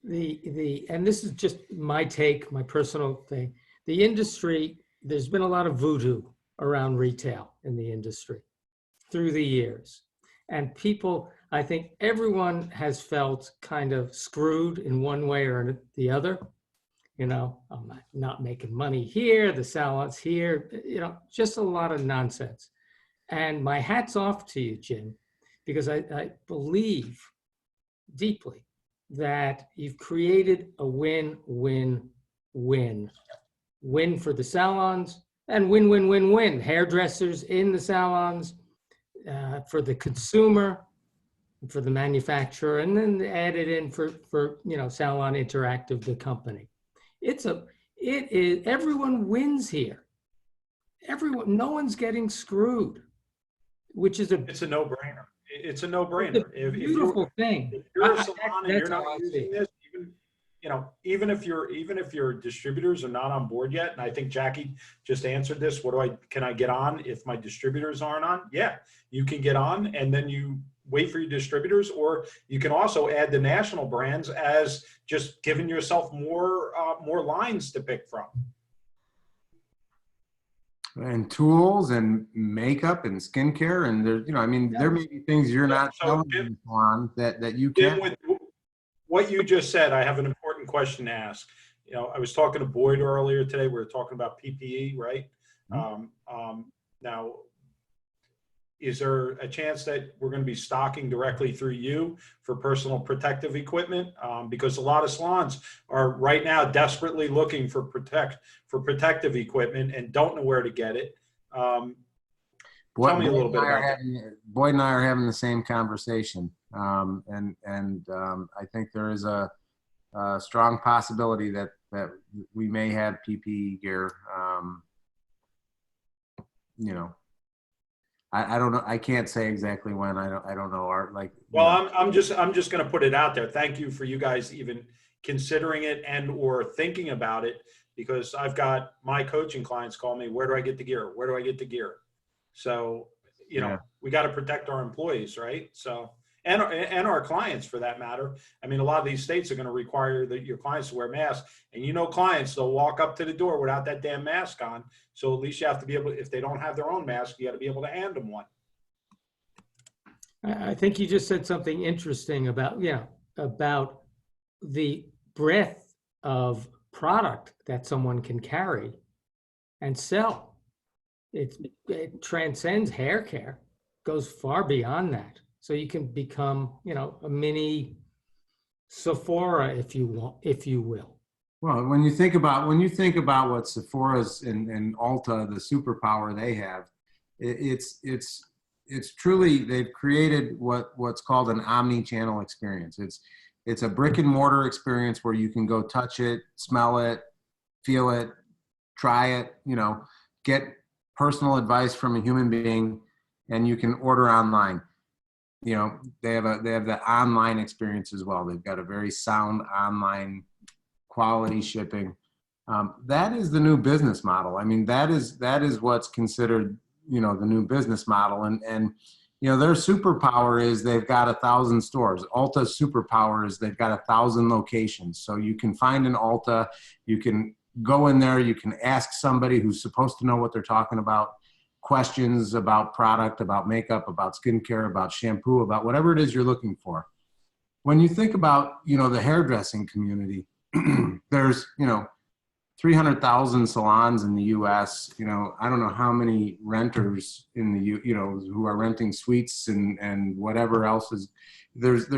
And this is just my take, my personal thing. The industry, there's been a lot of voodoo around retail in the industry through the years. And people, I think everyone has felt kind of screwed in one way or the other. You know, I'm not making money here, the salon's here, you know, just a lot of nonsense. And my hat's off to you, Jim, because I believe deeply that you've created a win-win-win. Win for the salons and win-win-win-win. Hairdressers in the salons, for the consumer, for the manufacturer, and then added in for you know, Salon Interactive, the company. It is, everyone wins here. Everyone, no one's getting screwed, which is it's a no-brainer. It's a no-brainer. Beautiful thing. If you're a salon and you're not using this, even if your distributors are not on board yet, and I think Jackie just answered this, can I get on if my distributors aren't on? Yeah, you can get on, and then you wait for your distributors, or you can also add the national brands as just giving yourself more lines to pick from. And tools and makeup and skincare, and there's, you know, I mean, there may be things you're not selling on that you can. With what you just said, I have an important question to ask. You know, I was talking to Boyd earlier today. We were talking about PPE, right? Mm-hmm. Now, is there a chance that we're going to be stocking directly through you for personal protective equipment? Because a lot of salons are right now desperately looking for protective equipment and don't know where to get it. Tell me a little bit about that. Boyd and I are having the same conversation, and I think there is a strong possibility that we may have PPE gear. You know, I don't know. I can't say exactly when. I don't know. Well, I'm just going to put it out there. Thank you for you guys even considering it and or thinking about it, because I've got my coaching clients call me, where do I get the gear? Where do I get the gear? So, you know, we got to protect our employees, right? So, and our clients for that matter. I mean, a lot of these states are going to require your clients to wear masks, and you know, clients, they'll walk up to the door without that damn mask on. So at least you have to be able, if they don't have their own mask, you got to be able to hand them one. I think you just said something interesting about, about the breadth of product that someone can carry and sell. It transcends hair care, goes far beyond that. So you can become, a mini Sephora, if you will. Well, when you think about what Sephora's and Ulta, the superpower they have, it's truly, they've created what's called an omni-channel experience. It's a brick and mortar experience where you can go touch it, smell it, feel it, try it, get personal advice from a human being, and you can order online. They have the online experience as well. They've got a very sound online quality shipping. That is the new business model. I mean, that is what's considered, the new business model. And their superpower is they've got 1,000 stores. Ulta's superpower is they've got 1,000 locations. So you can find an Ulta, you can go in there, you can ask somebody who's supposed to know what they're talking about, questions about product, about makeup, about skincare, about shampoo, about whatever it is you're looking for. When you think about, the hairdressing community, there's, 300,000 salons in the US. I don't know how many renters in the, who are renting suites and whatever else is, there's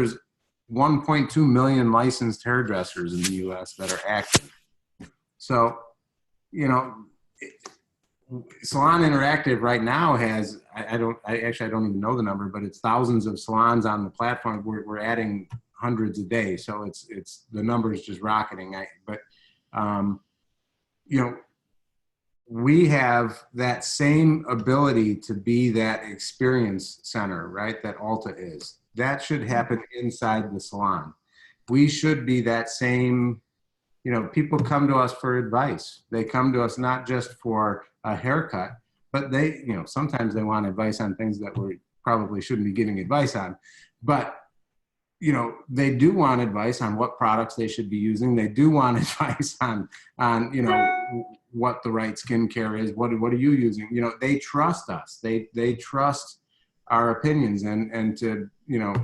1.2 million licensed hairdressers in the US that are active. So, Salon Interactive right now has, I don't even know the number, but it's thousands of salons on the platform. We're adding hundreds a day. So it's the number is just rocketing. We have that same ability to be that experience center, right? That Ulta is. That should happen inside the salon. We should be that same. People come to us for advice. They come to us not just for a haircut, but they, sometimes they want advice on things that we probably shouldn't be giving advice on. But, they do want advice on what products they should be using. They do want advice on what the right skincare is. What are you using? They trust us. They trust our opinions and to,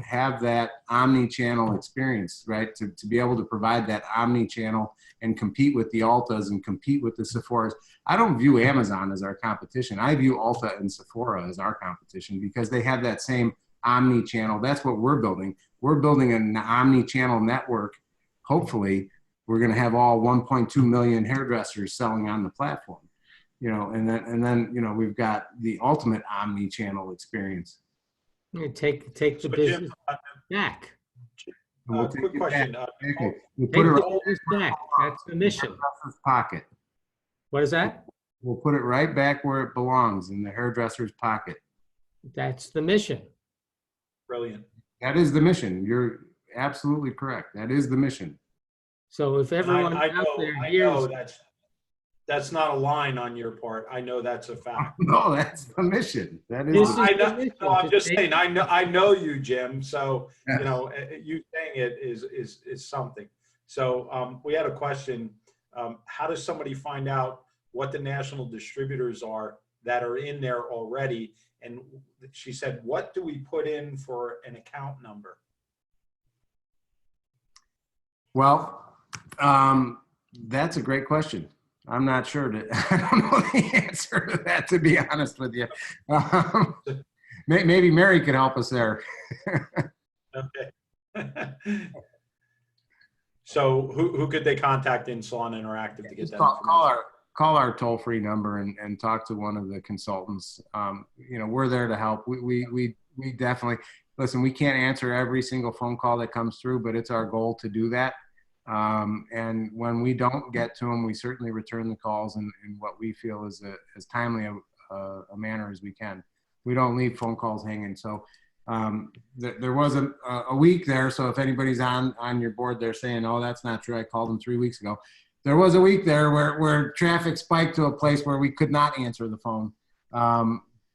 have that omni-channel experience, right? To be able to provide that omni-channel and compete with the Ultas and compete with the Sephoras. I don't view Amazon as our competition. I view Ulta and Sephora as our competition because they have that same omni-channel. That's what we're building. We're building an omni-channel network. Hopefully, we're going to have all 1.2 million hairdressers selling on the platform. And then we've got the ultimate omni-channel experience. You take the business back. Quick question. We'll put it business back. That's the mission. Pocket. What is that? We'll put it right back where it belongs, in the hairdresser's pocket. That's the mission. Brilliant. That is the mission. You're absolutely correct. That is the mission. So if everyone out there hears, that's not a line on your part. I know that's a fact. No, that's the mission. That is. I know. No, I'm just saying. I know you, Jim. So you saying it is something. So we had a question. How does somebody find out what the national distributors are that are in there already? And she said, what do we put in for an account number? Well, that's a great question. I'm not sure I don't know the answer to that, to be honest with you. Maybe Mary could help us there. Okay. So who could they contact in Salon Interactive to get Just that information? call our toll-free number and talk to one of the consultants. You know, we're there to help. We definitely, listen, we can't answer every single phone call that comes through, but it's our goal to do that. And when we don't get to them, we certainly return the calls in what we feel is as timely a manner as we can. We don't leave phone calls hanging. So there was a week there. So if anybody's on your board there saying, oh, that's not true, I called them 3 weeks ago. There was a week there where traffic spiked to a place where we could not answer the phone.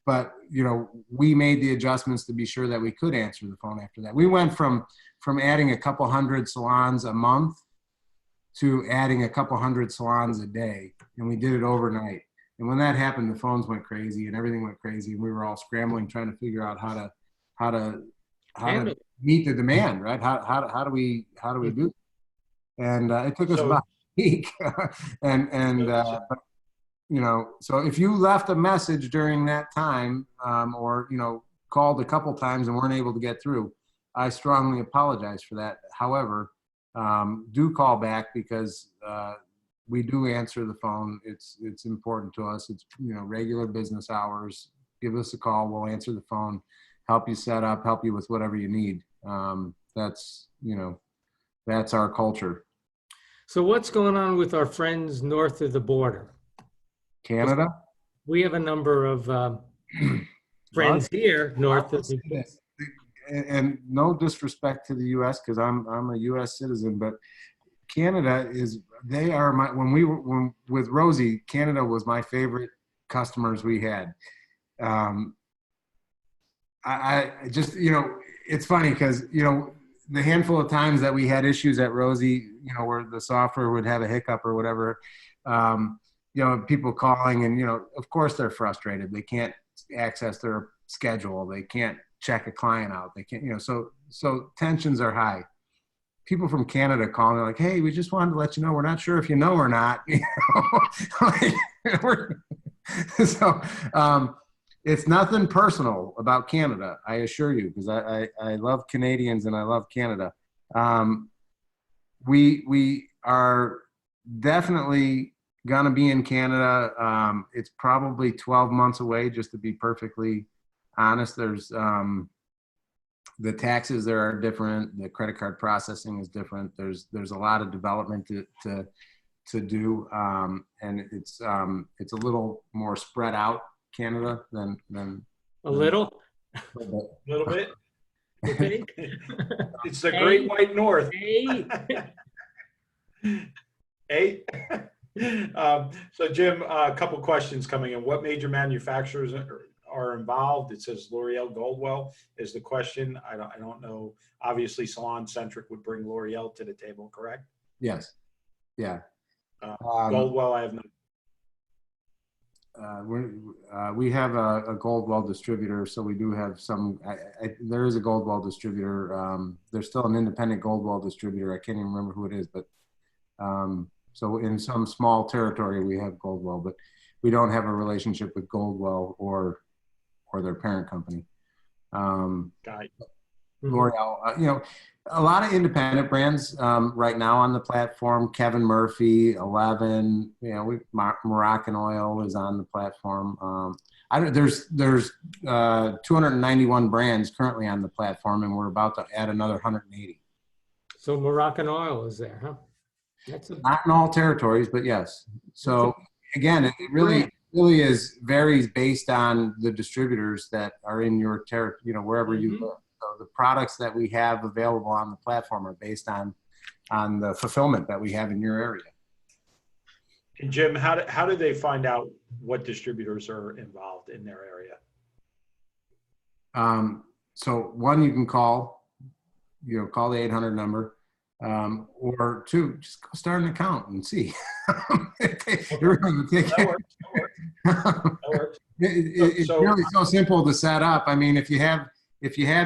But, you know, we made the adjustments to be sure that we could answer the phone after that. We went from adding a couple hundred salons a month to adding a couple hundred salons a day. And we did it overnight. And when that happened, the phones went crazy and everything went crazy. And we were all scrambling, trying to figure out how to meet the demand, right? How do we do it? And it took us about a week. But, you know, so if you left a message during that time, or, you know, called a couple times and weren't able to get through, I strongly apologize for that. However, do call back because we do answer the phone. It's important to us. It's, you know, regular business hours. Give us a call. We'll answer the phone, help you set up, help you with whatever you need. That's, you know, that's our culture. So what's going on with our friends north of the border? Canada? We have a number of friends here north of the border. And no disrespect to the U.S. because I'm a U.S. citizen, but Canada is, they are my, when with Rosie, Canada was my favorite customers we had. I just, you know, it's funny because, you know, the handful of times that we had issues at Rosie, you know, where the software would have a hiccup or whatever, you know, people calling and, you know, of course they're frustrated. They can't access their schedule. They can't check a client out. They can't, you know, so tensions are high. People from Canada calling, they're like, hey, we just wanted to let you know, we're not sure if you know or not. You know? So it's nothing personal about Canada, I assure you, because I love Canadians and I love Canada. We are definitely going to be in Canada. It's probably 12 months away, just to be perfectly honest. There's the taxes there are different. The credit card processing is different. There's a lot of development to do, and it's a little more spread out, Canada, than A little? A little bit. It's the Great White North. Hey. So Jim, a couple questions coming in. What major manufacturers are involved? It says L'Oreal Goldwell is the question. I don't know. Obviously, Salon Centric would bring L'Oreal to the table, correct? Yes. Yeah. Goldwell, I have no. We have a Goldwell distributor, so we do have some. There is a Goldwell distributor. There's still an independent Goldwell distributor. I can't even remember who it is, but so in some small territory we have Goldwell, but we don't have a relationship with Goldwell or their parent company. Got it. L'Oreal, you know, a lot of independent brands right now on the platform. Kevin Murphy, 11. You know, Moroccan Oil is on the platform. There's 291 brands currently on the platform, and we're about to add another 180. So Moroccan Oil is there, huh? Not in all territories, but yes. So again, it really varies based on the distributors that are in your territory, you know, wherever you live. So the products that we have available on the platform are based on the fulfillment that we have in your area. And Jim, how do they find out what distributors are involved in their area? So one, you can call the 800 number. Or two, just go start an account and see. That works. It's really so simple to set up. I mean, if you have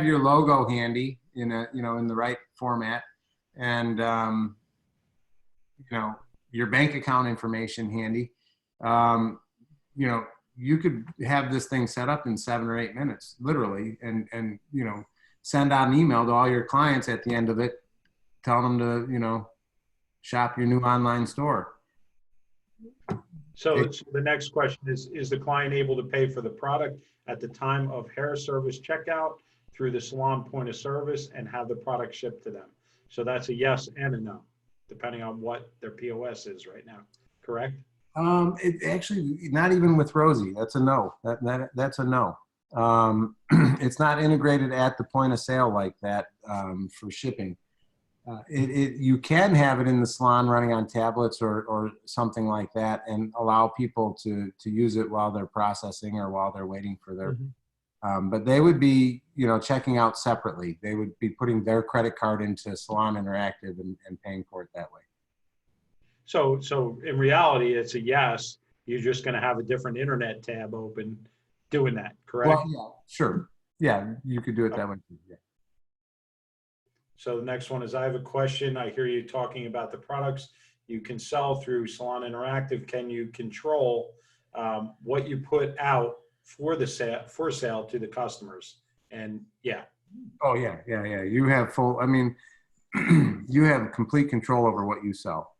your logo handy in the right format, and you know, your bank account information handy, you know, you could have this thing set up in 7 or 8 minutes, literally, and send out an email to all your clients at the end of it, tell them to, shop your new online store. So the next question is the client able to pay for the product at the time of hair service checkout through the salon point of service and have the product shipped to them? So that's a yes and a no, depending on what their POS is right now, correct? It actually, not even with Rosie, that's a no. That's a no. It's not integrated at the point of sale like that for shipping. You can have it in the salon running on tablets or something like that, and allow people to use it while they're processing or while they're waiting for their. But they would be, checking out separately. They would be putting their credit card into Salon Interactive and paying for it that way. So in reality, it's a yes. You're just going to have a different internet tab open doing that, correct? Well, yeah, sure. Yeah, you could do it that way too. Yeah. So the next one is, I have a question. I hear you talking about the products you can sell through Salon Interactive. Can you control what you put out for sale to the customers? And yeah. Oh yeah. You have you have complete control over what you sell.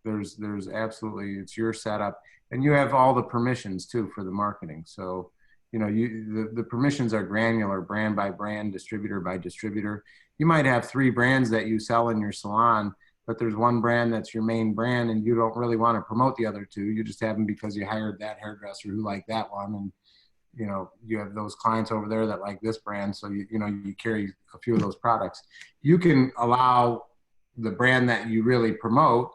There's absolutely, it's your setup, and you have all the permissions too for the marketing. So, the permissions are granular, brand by brand, distributor by distributor. You might have 3 brands that you sell in your salon, but there's one brand that's your main brand, and you don't really want to promote the other 2. You just have them because you hired that hairdresser who liked that one, and you have those clients over there that like this brand, so you carry a few of those products. You can allow the brand that you really promote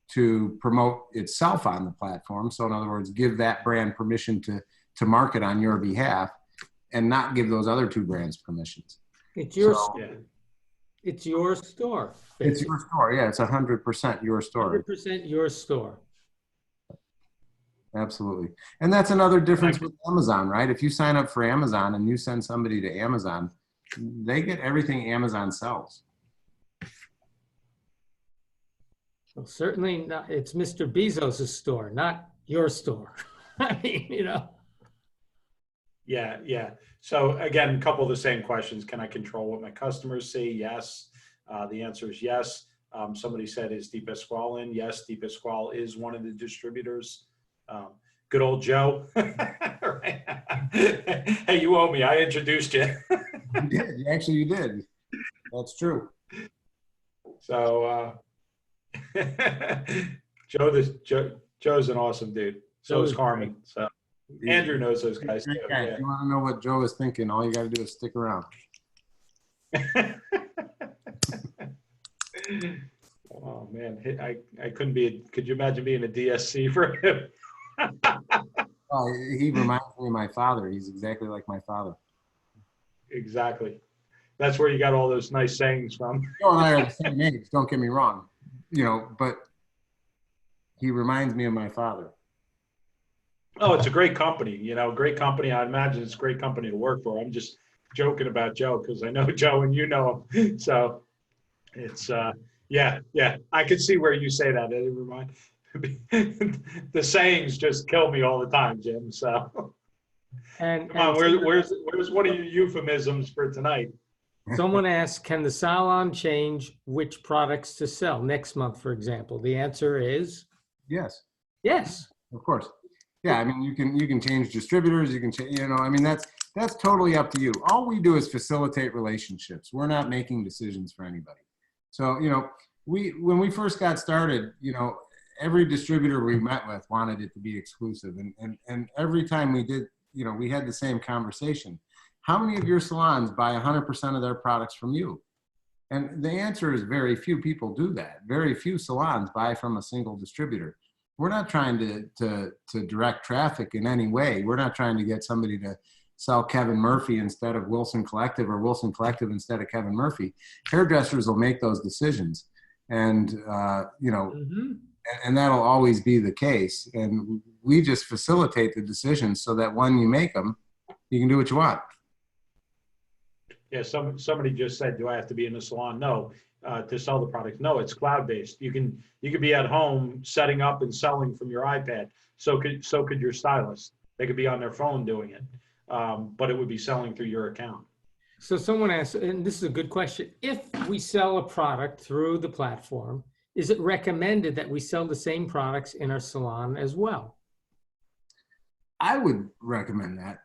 to promote itself on the platform. So in other words, give that brand permission to market on your behalf, and not give those other 2 brands permissions. It's your store. It's your store. Basically. It's your store. Yeah, it's 100% your store. 100% your store. Absolutely. And that's another difference with Amazon, right? If you sign up for Amazon and you send somebody to Amazon, they get everything Amazon sells. Well, certainly not. It's Mr. Bezos' store, not your store. I mean, Yeah. So again, a couple of the same questions. Can I control what my customers see? Yes. The answer is yes. Somebody said, is Di Pasquale in? Yes, Di Pasquale is one of the distributors. Good old Joe. Right. Hey, you owe me. I introduced you. You did. Actually, you did. That's true. So Joe's an awesome dude. So is Carmen. So Andrew knows those guys too. Yeah. If you want to know what Joe is thinking, all you got to do is stick around. Oh man, I couldn't be. Could you imagine being a DSC for him? Oh, he reminds me of my father. He's exactly like my father. Exactly. That's where you got all those nice sayings from. Joe and I are the same age. Don't get me wrong, but he reminds me of my father. Oh, it's a great company. Great company. I imagine it's a great company to work for. I'm just joking about Joe because I know Joe and you know him. So it's yeah. I can see where you say that. It reminds. The sayings just kill me all the time, Jim. So, come on, where's one of your euphemisms for tonight? Someone asked, can the salon change which products to sell next month, for example? The answer is yes. Yes, of course. Yeah, I mean, you can change distributors. You can change. I mean, that's totally up to you. All we do is facilitate relationships. We're not making decisions for anybody. So, when we first got started, every distributor we met with wanted it to be exclusive. And every time we did, we had the same conversation. How many of your salons buy 100% of their products from you? And the answer is very few people do that. Very few salons buy from a single distributor. We're not trying to direct traffic in any way. We're not trying to get somebody to sell Kevin Murphy instead of Wilson Collective or Wilson Collective instead of Kevin Murphy. Hairdressers will make those decisions. And, and that'll always be the case. And we just facilitate the decisions so that when you make them, you can do what you want. Yeah, somebody just said, do I have to be in the salon? No, to sell the product. No, it's cloud-based. You could be at home setting up and selling from your iPad. So could your stylist. They could be on their phone doing it, but it would be selling through your account. So someone asked, and this is a good question, if we sell a product through the platform, is it recommended that we sell the same products in our salon as well? I would recommend that.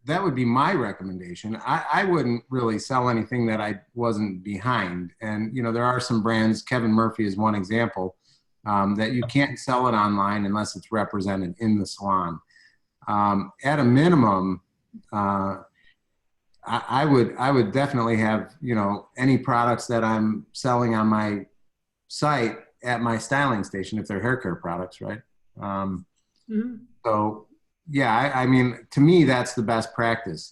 That would be my recommendation. I wouldn't really sell anything that I wasn't behind. And, you know, there are some brands, Kevin Murphy is one example, that you can't sell it online unless it's represented in the salon. At a minimum, I would definitely have, you know, any products that I'm selling on my site at my styling station, if they're hair care products, right? So yeah, I mean, to me, that's the best practice.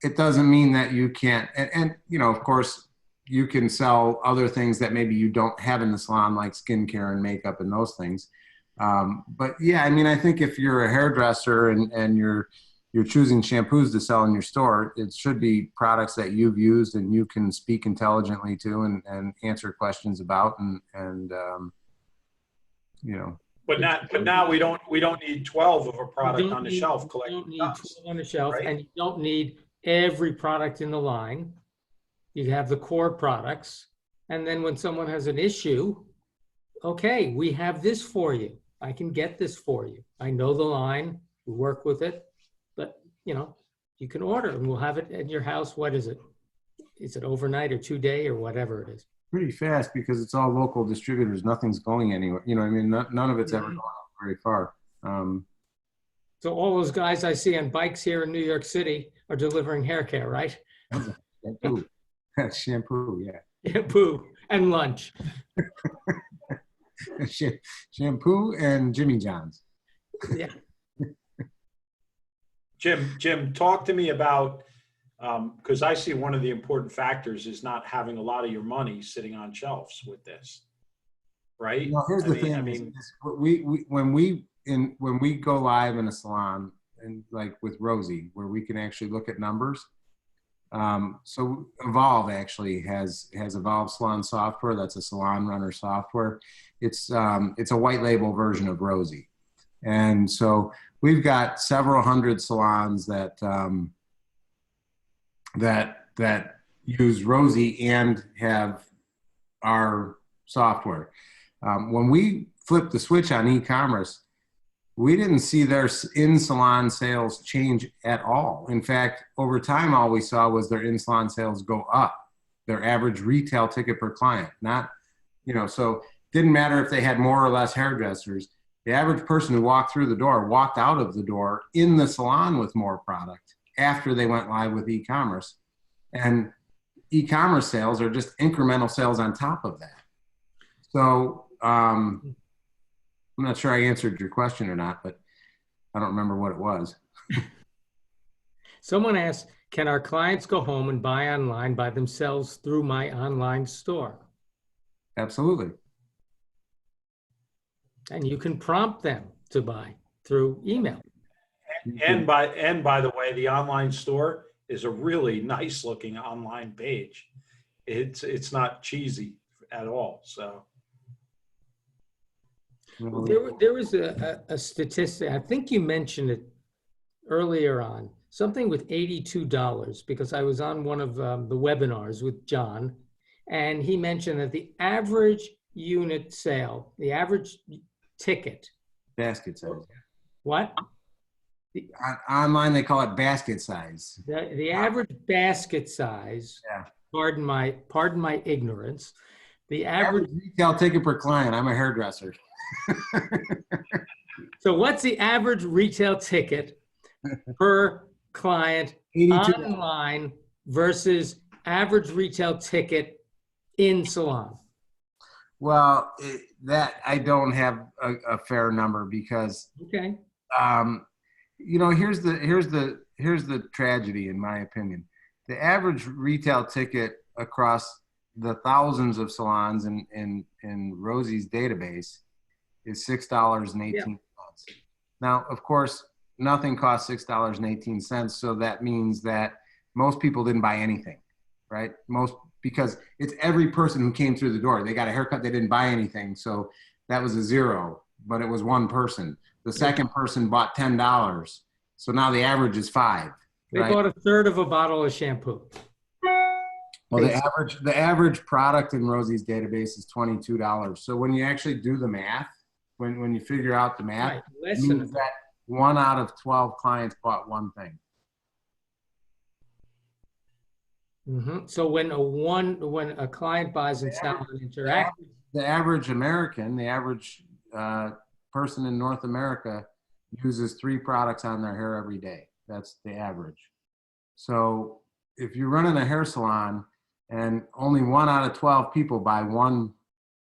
It doesn't mean that you can't, and you know, of course, you can sell other things that maybe you don't have in the salon, like skincare and makeup and those things. But yeah, I mean, I think if you're a hairdresser and you're choosing shampoos to sell in your store, it should be products that you've used and you can speak intelligently to and answer questions about and you know. But now we don't need 12 of a product on the shelf collecting. You don't need dust, 12 on the shelf, right? and you don't need every product in the line. You have the core products, and then when someone has an issue, okay, we have this for you. I can get this for you. I know the line, we work with it, but you know, you can order and we'll have it at your house. What is it? Is it overnight or 2-day or whatever it is? Pretty fast because it's all local distributors. Nothing's going anywhere. You know, I mean, none of it's ever going very far. So all those guys I see on bikes here in New York City are delivering hair care, right? Shampoo. Shampoo, yeah. Shampoo and lunch. Shampoo and Jimmy John's. Yeah. Jim, talk to me about, because I see one of the important factors is not having a lot of your money sitting on shelves with this, right? Well, here's the thing. When we go live in a salon, and like with Rosie, where we can actually look at numbers. So Evolve actually has Evolve Salon software. That's a salon runner software. It's a white label version of Rosie, and so we've got several hundred salons that that use Rosie and have our software. When we flipped the switch on e-commerce, we didn't see their in-salon sales change at all. In fact, over time, all we saw was their in-salon sales go up, their average retail ticket per client. Not, you know, so didn't matter if they had more or less hairdressers. The average person who walked through the door walked out of the door in the salon with more product after they went live with e-commerce. And e-commerce sales are just incremental sales on top of that. So I'm not sure I answered your question or not, but I don't remember what it was. Someone asked, can our clients go home and buy online by themselves through my online store? Absolutely. And you can prompt them to buy through email. And by the way, the online store is a really nice looking online page. It's not cheesy at all. So there was a statistic, I think you mentioned it earlier on, something with $82, because I was on one of the webinars with John, and he mentioned that the average unit sale, the average ticket. Basket size. What? Online, they call it basket size. The average basket size, yeah. Pardon my ignorance, the average retail ticket per client. I'm a hairdresser. So what's the average retail ticket per client 82. online versus average retail ticket in salon? Well, that I don't have a fair number because, okay. You know, here's the tragedy, in my opinion. The average retail ticket across the thousands of salons in Rosie's database is $6.18. Yeah. Now, of course, nothing costs $6.18, so that means that most people didn't buy anything, right? Because it's every person who came through the door. They got a haircut, they didn't buy anything, so that was a zero, but it was one person. The second person bought $10. So now the average is 5. They right? bought a third of a bottle of shampoo. Well, Basically. the average product in Rosie's database is $22. So when you actually do the math, when you figure out the math, Right, it less than means that 1 out of 12 clients bought one thing. So when a client buys in Salon Interactive, The average American, the average person in North America uses 3 products on their hair every day. That's the average. So if you're running a hair salon and only 1 out of 12 people buy one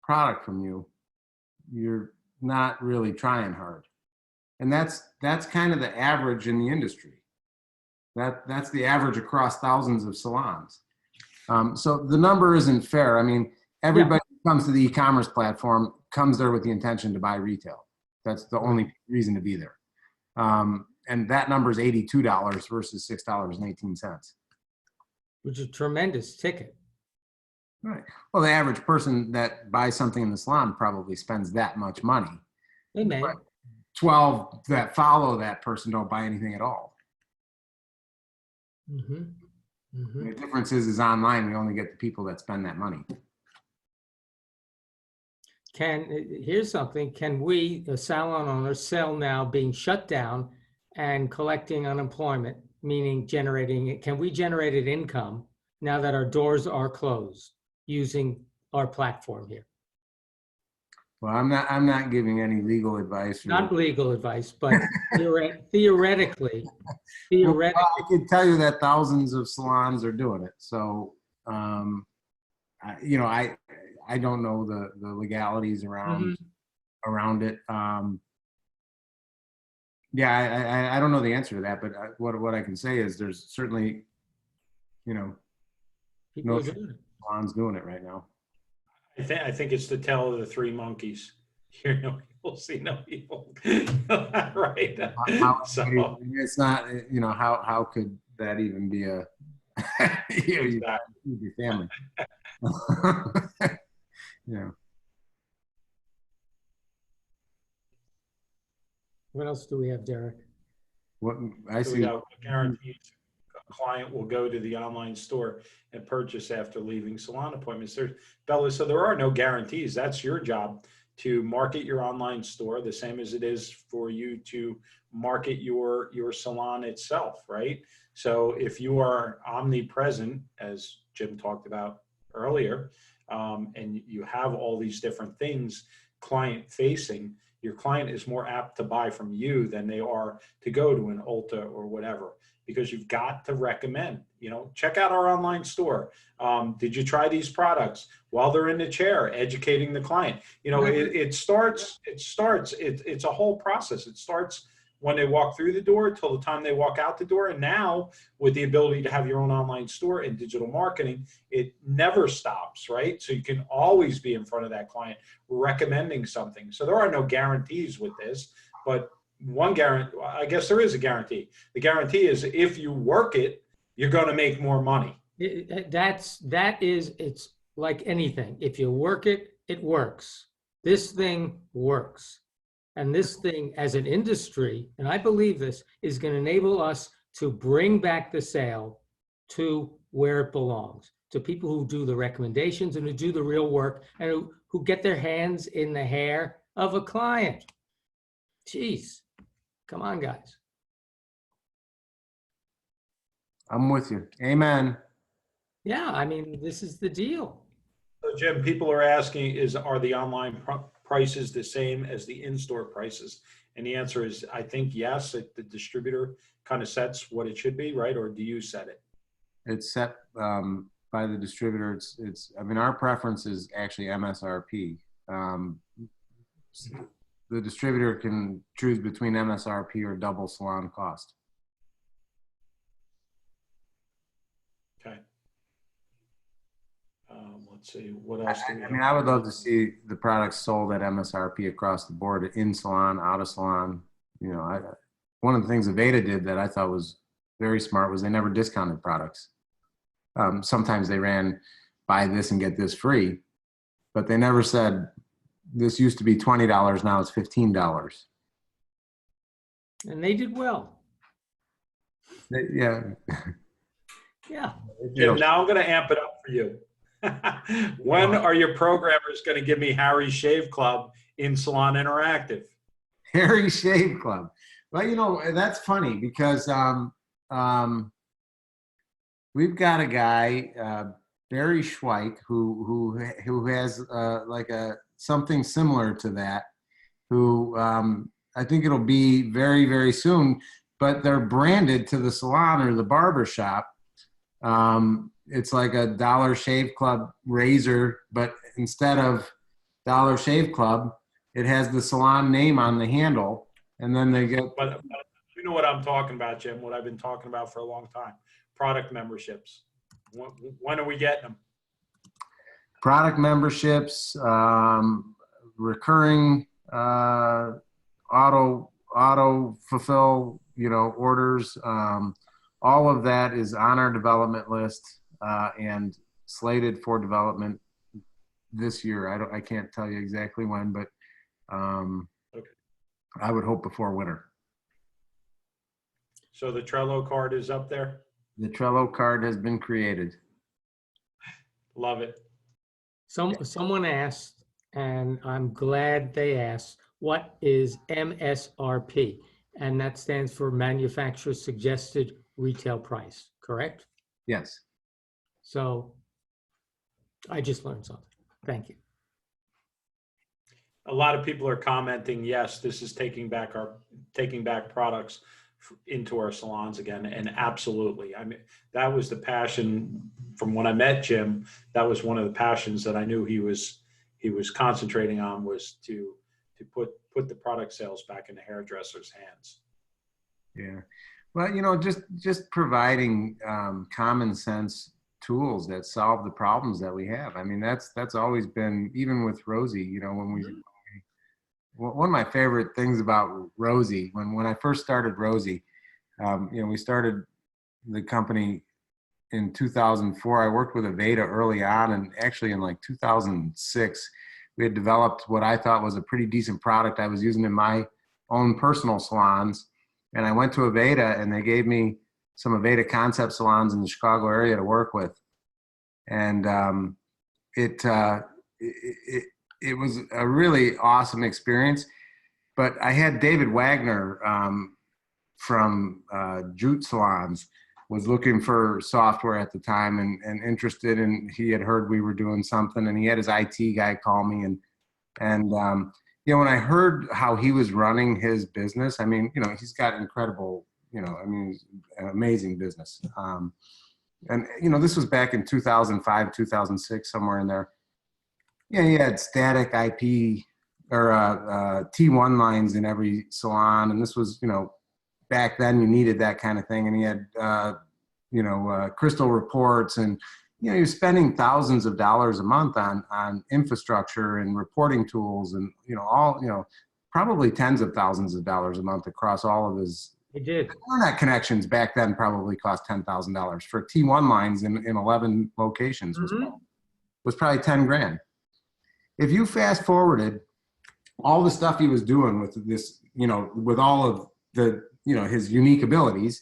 product from you, you're not really trying hard. And that's kind of the average in the industry. That's the average across thousands of salons. So the number isn't fair. I mean, everybody who comes to the e-commerce platform comes there with the intention to buy retail. That's the only reason to be there. And that number is $82 versus $6.18. which is a tremendous ticket. Right. Well, the average person that buys something in the salon probably spends that much money. They may. But 12 that follow that person don't buy anything at all. The difference is online, we only get the people that spend that money. Here's something. Can we, the salon owners, sell now being shut down and collecting unemployment, meaning can we generate an income now that our doors are closed using our platform here? Well, I'm not giving any legal advice. Not legal advice, but theoretically. Well, I can tell you that thousands of salons are doing it. So, I don't know the legalities around it. I don't know the answer to that, but what I can say is there's certainly, no salons doing it right now. I think it's the tale of the 3 monkeys. Hear no evil, see no evil. Right. So It's not, how could that even be a your family? What else do we have, Derek? What I see. we got guarantees a client will go to the online store and purchase after leaving salon appointments. Bella, so there are no guarantees. That's your job to market your online store the same as it is for you to market your salon itself, right? So if you are omnipresent, as Jim talked about earlier, and you have all these different things client facing, your client is more apt to buy from you than they are to go to an Ulta or whatever, because you've got to recommend, check out our online store. Did you try these products while they're in the chair, educating the client? It's a whole process. It starts when they walk through the door till the time they walk out the door. And now with the ability to have your own online store and digital marketing, it never stops, right? So you can always be in front of that client recommending something. So there are no guarantees with this, but I guess there is a guarantee. The guarantee is if you work it, you're going to make more money. It's like anything. If you work it, it works. This thing works. And this thing as an industry, and I believe this, is going to enable us to bring back the sale to where it belongs, to people who do the recommendations and who do the real work and who get their hands in the hair of a client. Jeez, come on, guys. I'm with you. Amen. Yeah, I mean, this is the deal. So Jim, people are asking, are the online prices the same as the in-store prices? And the answer is, I think yes. The distributor kind of sets what it should be, right? Or do you set it? It's set by the distributor. Our preference is actually MSRP. The distributor can choose between MSRP or double salon cost. Okay. Let's see, what else do we have? I would love to see the products sold at MSRP across the board, in salon, out of salon. One of the things Aveda did that I thought was very smart was they never discounted products. Sometimes they ran buy this and get this free, but they never said this used to be $20, now it's $15. And they did well. Yeah. Yeah. Jim, now I'm going to amp it up for you. When are your programmers going to give me Harry's Shave Club in Salon Interactive? Harry Shave Club. Well, you know, that's funny because we've got a guy, Barry Schweik, who has like something similar to that, who I think it'll be very, very soon, but they're branded to the salon or the barber shop. It's like a Dollar Shave Club razor, but instead of Dollar Shave Club, it has the salon name on the handle, and then they get. But you know what I'm talking about, Jim, what I've been talking about for a long time. Product memberships. When are we getting them? Product memberships, recurring auto fulfill, you know, orders. All of that is on our development list and slated for development this year. I can't tell you exactly when, but Okay. I would hope before winter. So the Trello card is up there? The Trello card has been created. Love it. Someone asked, and I'm glad they asked, what is MSRP? And that stands for Manufacturer Suggested Retail Price, correct? Yes. So I just learned something. Thank you. A lot of people are commenting, yes, this is taking back products into our salons again. And absolutely. I mean, that was the passion from when I met Jim. That was one of the passions that I knew he was concentrating on, was to put the product sales back in the hairdresser's hands. Yeah. Well, you know, just providing common sense tools that solve the problems that we have. I mean, that's always been, even with Rosie, you know, one of my favorite things about Rosie, when I first started Rosie, you know, we started the company in 2004. I worked with Aveda early on, and actually in like 2006, we had developed what I thought was a pretty decent product I was using in my own personal salons. And I went to Aveda, and they gave me some Aveda concept salons in the Chicago area to work with. And it was a really awesome experience. But I had David Wagner from Jute Salons was looking for software at the time and interested in, he had heard we were doing something, and he had his IT guy call me, and you know, when I heard how he was running his business, I mean, you know, he's got incredible, you know, I mean, an amazing business. And, you know, this was back in 2005, 2006, somewhere in there. Yeah, he had static IP or T1 lines in every salon. And this was, you know, back then you needed that kind of thing. And he had, you know, crystal reports, and, you know, he was spending thousands of dollars a month on infrastructure and reporting tools, and, you know, all, you know, probably tens of thousands of dollars a month across all of his. He did. Internet connections back then probably cost $10,000 for T1 lines in 11 locations was probably 10 grand. If you fast forwarded all the stuff he was doing with this, you know, with all of the, you know, his unique abilities,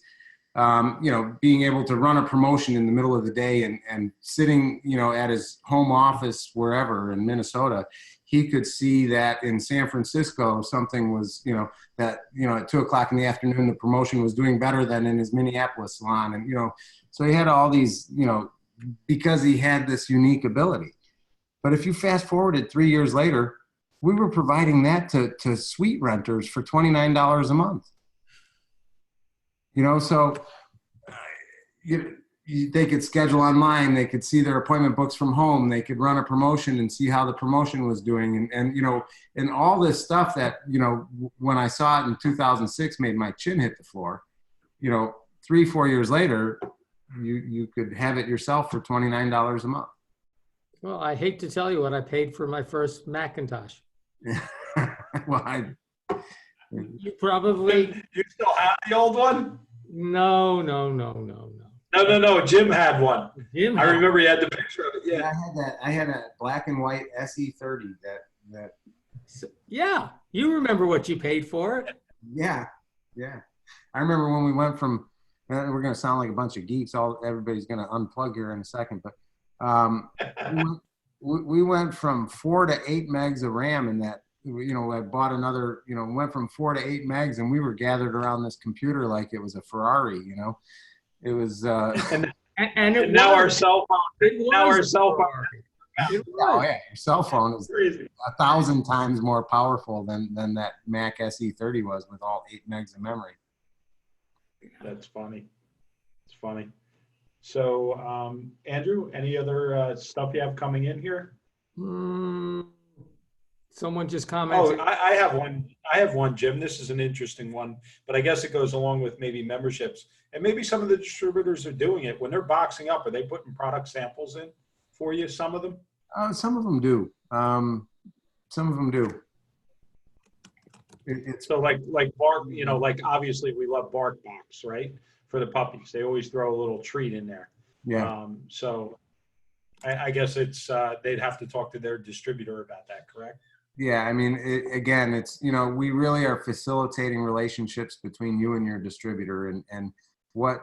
you know, being able to run a promotion in the middle of the day and sitting, you know, at his home office, wherever in Minnesota, he could see that in San Francisco, something was, you know, that, you know, at 2 o'clock in the afternoon, the promotion was doing better than in his Minneapolis salon. And, you know, so he had all these, you know, because he had this unique ability. But if you fast forwarded 3 years later, we were providing that to suite renters for $29 a month. You know, so they could schedule online, they could see their appointment books from home, they could run a promotion and see how the promotion was doing. And you know, and all this stuff that, you know, when I saw it in 2006 made my chin hit the floor. You know, 3-4 years later, you could have it yourself for $29 a month. Well, I hate to tell you what I paid for my first Macintosh. Well, You probably. You still have the old one? No. No. Jim had one. Jim I remember he had the picture of it. Yeah. I had a black and white SE30 that. Yeah, you remember what you paid for it. Yeah. Yeah. I remember when we went from, we're going to sound like a bunch of geeks. Everybody's going to unplug here in a second, but we went from 4 to 8 megs of RAM in that, I bought another, went from 4 to 8 megs, and we were gathered around this computer like it was a Ferrari, It was, and now our cell phone, now our cell phone. Oh yeah, your cell phone is Crazy. 1,000 times more powerful than that Mac SE30 was with all 8 megs of memory. That's funny. It's funny. So, Andrew, any other stuff you have coming in here? Someone just commented. Oh, I have one. I have one, Jim. This is an interesting one, but I guess it goes along with maybe memberships. And maybe some of the distributors are doing it. When they're boxing up, are they putting product samples in for you, some of them? Some of them do. Some of them do. So like Bark, like obviously we love Bark Box, right? For the puppies. They always throw a little treat in there. Yeah. So I guess it's they'd have to talk to their distributor about that, correct? Yeah, I mean, again, it's, we really are facilitating relationships between you and your distributor, and what,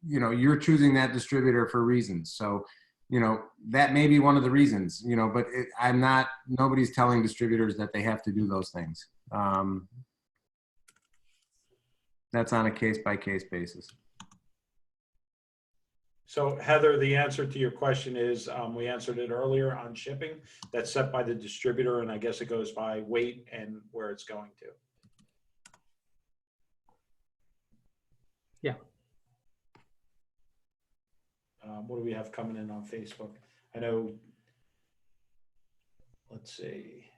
you're choosing that distributor for reasons. So, that may be one of the reasons, but nobody's telling distributors that they have to do those things. That's on a case-by-case basis. So Heather, the answer to your question is, we answered it earlier on shipping. That's set by the distributor, and I guess it goes by weight and where it's going to. Yeah. What do we have coming in on Facebook? I know, let's see.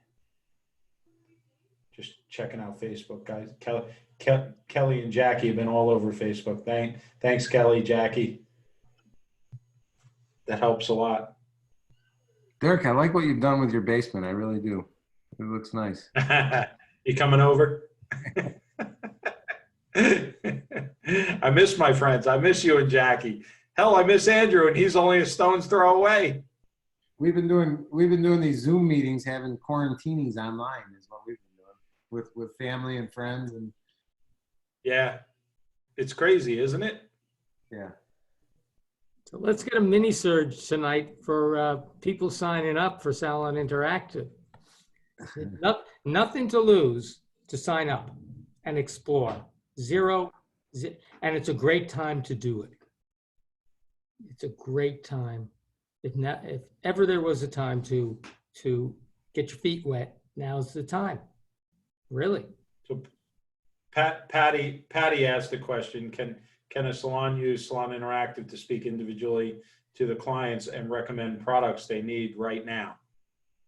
Just checking out Facebook, guys. Kelly and Jackie have been all over Facebook. Thanks, Kelly, Jackie. That helps a lot. Derek, I like what you've done with your basement. I really do. It looks nice. You coming over? I miss my friends. I miss you and Jackie. Hell, I miss Andrew, and he's only a stone's throw away. We've been doing these Zoom meetings, having quarantinis online is what we've been doing with family and friends. And yeah, it's crazy, isn't it? Yeah. So let's get a mini surge tonight for people signing up for Salon Interactive. Nothing to lose to sign up and explore. And it's a great time to do it. It's a great time. If ever there was a time to get your feet wet, now's the time. Really. So Patty asked the question, can a salon use Salon Interactive to speak individually to the clients and recommend products they need right now?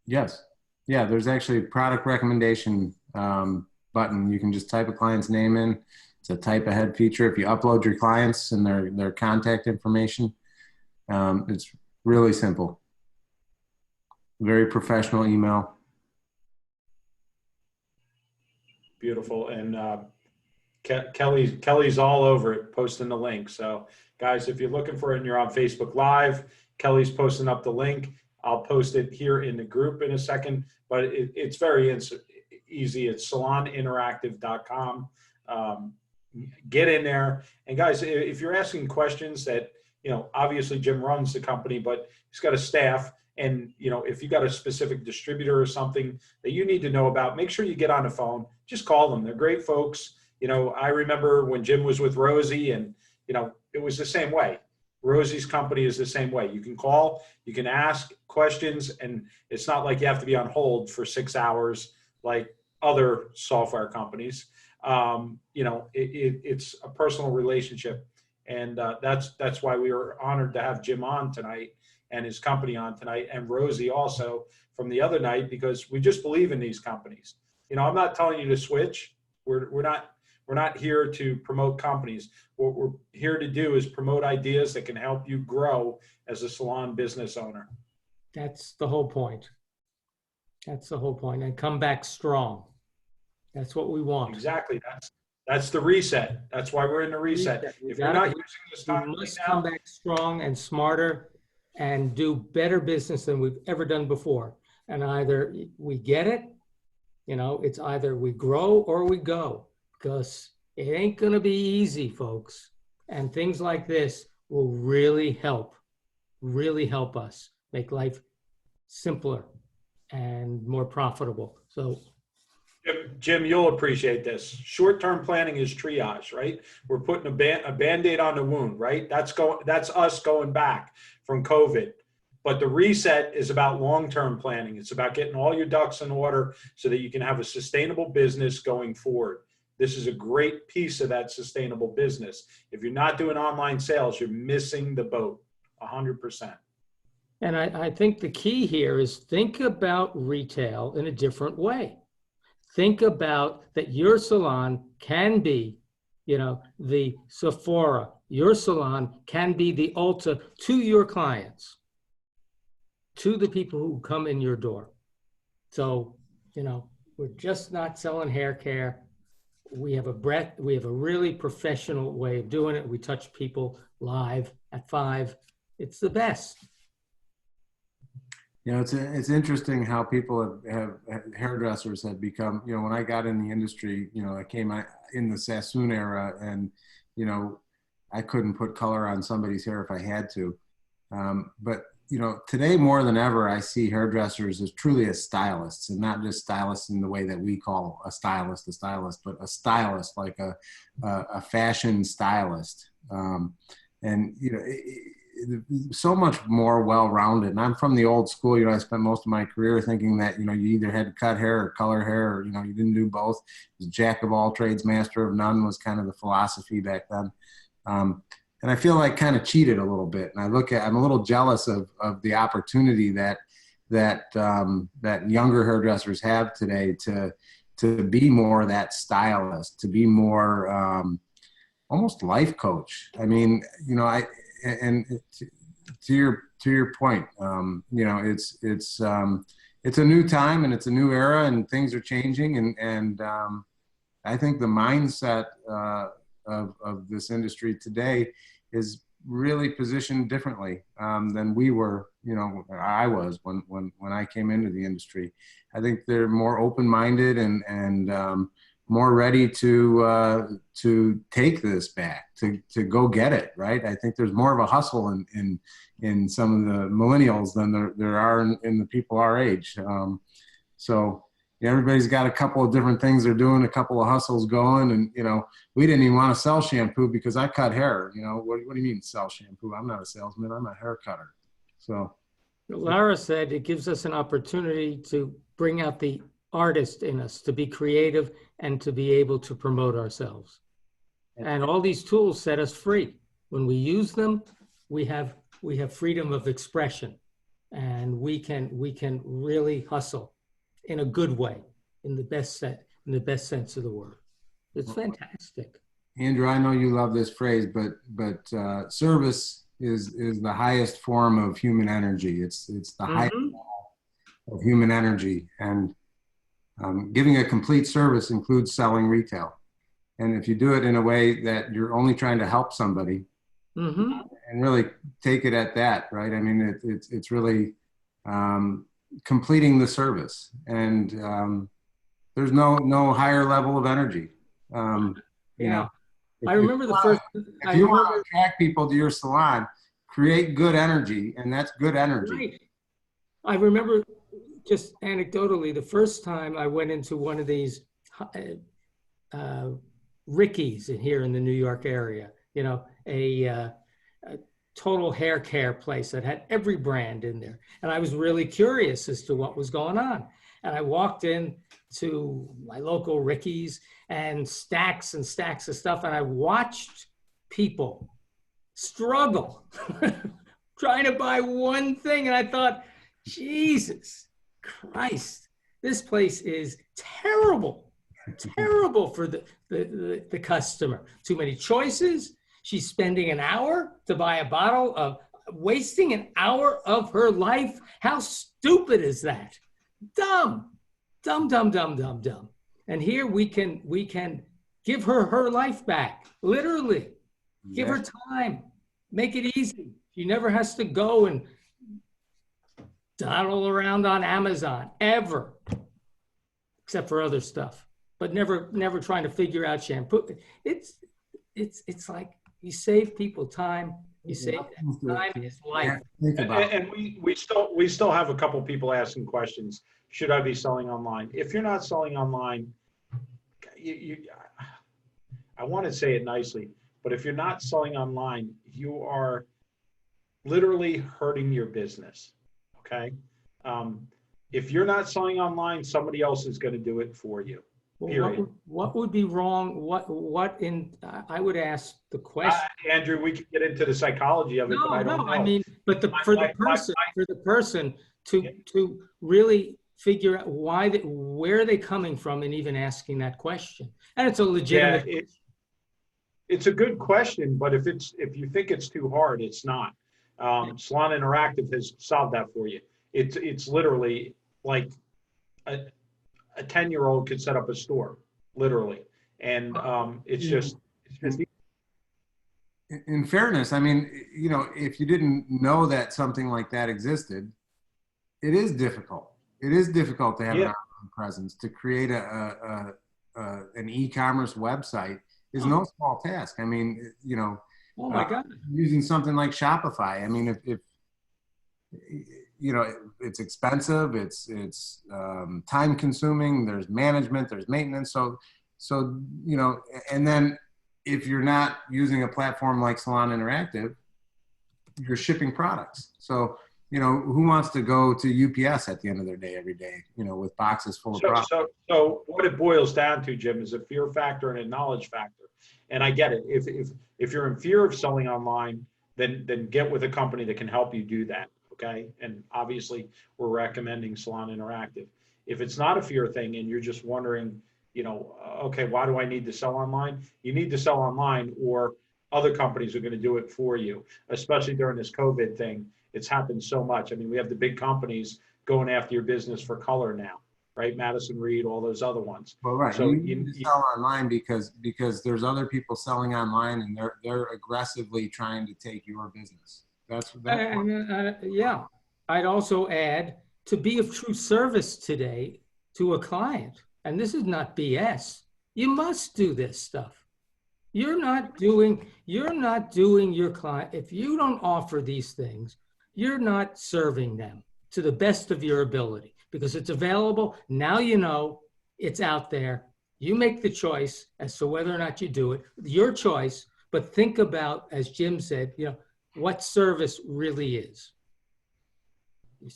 Yes. Yeah, there's actually a product recommendation button. You can just type a client's name in. It's a type ahead feature. If you upload your clients and their contact information, it's really simple. Very professional email. Beautiful. And Kelly's all over it, posting the link. So guys, if you're looking for it and you're on Facebook Live, Kelly's posting up the link. I'll post it here in the group in a second, but it's very easy. It's saloninteractive.com. Get in there. And guys, if you're asking questions that, obviously Jim runs the company, but he's got a staff. And, if you got a specific distributor or something that you need to know about, make sure you get on the phone. Just call them. They're great folks. I remember when Jim was with Rosie, and, it was the same way. Rosie's company is the same way. You can call, you can ask questions, and it's not like you have to be on hold for 6 hours like other software companies. It's a personal relationship. And that's why we were honored to have Jim on tonight and his company on tonight, and Rosie also from the other night, because we just believe in these companies. I'm not telling you to switch. We're not here to promote companies. What we're here to do is promote ideas that can help you grow as a salon business owner. That's the whole point. That's the whole point. And come back strong. That's what we want. Exactly. That's the reset. That's why we're in the reset. If you're not using this time, we must come back strong and smarter and do better business than we've ever done before. And either we get it, it's either we grow or we go, because It ain't going to be easy, folks. And things like this will really help us make life simpler and more profitable. So, Jim, you'll appreciate this. Short-term planning is triage, right? We're putting a Band-Aid on the wound, right? That's us going back from COVID. But the reset is about long-term planning. It's about getting all your ducks in order so that you can have a sustainable business going forward. This is a great piece of that sustainable business. If you're not doing online sales, you're missing the boat 100%. and I think the key here is think about retail in a different way. Think about that your salon can be, the Sephora. Your salon can be the Ulta to your clients, to the people who come in your door. So, we're just not selling hair care. We have a really professional way of doing it. We touch people live at 5. It's the best. It's interesting how people have hairdressers have become, when I got in the industry, I came in the Sassoon era, and, I couldn't put color on somebody's hair if I had to. But today more than ever, I see hairdressers as truly as stylists, and not just stylists in the way that we call a stylist, but a stylist, like a fashion stylist. So much more well-rounded. And I'm from the old school. I spent most of my career thinking that, you either had to cut hair or color hair, or, you didn't do both. Jack of all trades, master of none was kind of the philosophy back then. And I feel like kind of cheated a little bit. And I'm a little jealous of the opportunity that younger hairdressers have today to be more that stylist, to be more almost life coach. I mean, to your point, it's a new time, and it's a new era, and things are changing. And I think the mindset of this industry today is really positioned differently than we were, I was when I came into the industry. I think they're more open-minded and more ready to take this back, to go get it, right? I think there's more of a hustle in some of the millennials than there are in the people our age. So everybody's got a couple of different things they're doing, a couple of hustles going, and we didn't even want to sell shampoo because I cut hair. What do you mean sell shampoo? I'm not a salesman. I'm a hair cutter. So Lara said it gives us an opportunity to bring out the artist in us, to be creative and to be able to promote ourselves. And all these tools set us free. When we use them, we have freedom of expression, and we can really hustle in a good way, in the best sense of the word. It's fantastic. Andrew, I know you love this phrase, but service is the highest form of human energy. It's the highest form of human energy, and giving a complete service includes selling retail. And if you do it in a way that you're only trying to help somebody, and really take it at that, right? I mean, it's really completing the service, and there's no higher level of energy. I remember the first. If you want to attract people to your salon, create good energy, and that's good energy. Right. I remember, just anecdotally, the first time I went into one of these Ricky's here in the New York area, a total hair care place that had every brand in there. And I was really curious as to what was going on. And I walked in to my local Ricky's, and stacks of stuff. And I watched people struggle trying to buy one thing. And I thought, Jesus Christ, this place is terrible for the customer. Too many choices. She's spending an hour to buy a bottle of, wasting an hour of her life. How stupid is that? Dumb. And here we can give her life back, literally. Give her time, make it easy. She never has to go and dawdle around on Amazon, ever, except for other stuff. but never trying to figure out shampoo. It's like you save people time. You save time is life. Think about. And we still have a couple people asking questions. Should I be selling online? If you're not selling online, I want to say it nicely, but if you're not selling online, you are literally hurting your business. Okay. If you're not selling online, somebody else is going to do it for you. Well, what would be wrong? I would ask the question. Andrew, we could get into the psychology of it, but I don't know. I mean, but for the person to really figure out where are they coming from and even asking that question. And it's a legitimate question. It's a good question, but if you think it's too hard, it's not. Salon Interactive has solved that for you. It's literally like a 10-year-old could set up a store, literally. And it's just in fairness, I mean, you know, if you didn't know that something like that existed, it is difficult. It is difficult to have an online presence. To create an e-commerce website is no small task. I mean, you know, oh my God, using something like Shopify. I mean, if you know, it's expensive, it's time consuming, there's management, there's maintenance. So, you know, and then if you're not using a platform like Salon Interactive, you're shipping products. So, you know, who wants to go to UPS at the end of their day every day, you know, with boxes full of products? So what it boils down to, Jim, is a fear factor and a knowledge factor. And I get it. If you're in fear of selling online, then get with a company that can help you do that. Okay. And obviously we're recommending Salon Interactive. If it's not a fear thing and you're just wondering, you know, okay, why do I need to sell online? You need to sell online, or other companies are going to do it for you, especially during this COVID thing. It's happened so much. I mean, we have the big companies going after your business for color now, right? Madison Reed, all those other ones. Well, right. So you need to sell online because there's other people selling online and they're aggressively trying to take your business. Yeah. I'd also add, to be of true service today to a client, and this is not BS, you must do this stuff. You're not doing your client, if you don't offer these things, you're not serving them to the best of your ability, because it's available. Now you know it's out there. You make the choice as to whether or not you do it, your choice, but think about, as Jim said, you know, what service really is.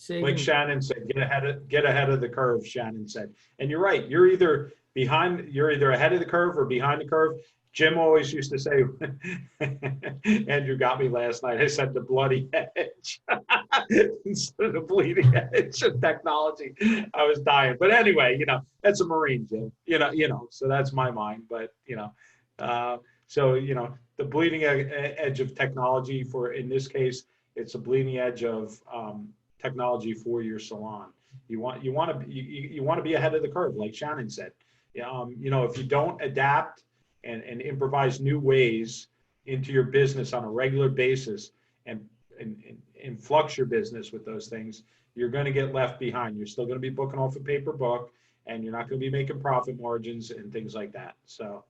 Like Shannon said, get ahead of the curve, Shannon said. And you're right. You're either ahead of the curve or behind the curve. Jim always used to say, Andrew got me last night. I said the bloody edge instead of the bleeding edge of technology. I was dying. But anyway, you know, that's a Marine, Jim. You know, so that's my mind. But, you know, so, you know, the bleeding edge of technology in this case, it's a bleeding edge of technology for your salon. You want to be ahead of the curve, like Shannon said. You know, if you don't adapt and improvise new ways into your business on a regular basis and flux your business with those things, you're going to get left behind. You're still going to be booking off a paper book, and you're not going to be making profit margins and things like that. So,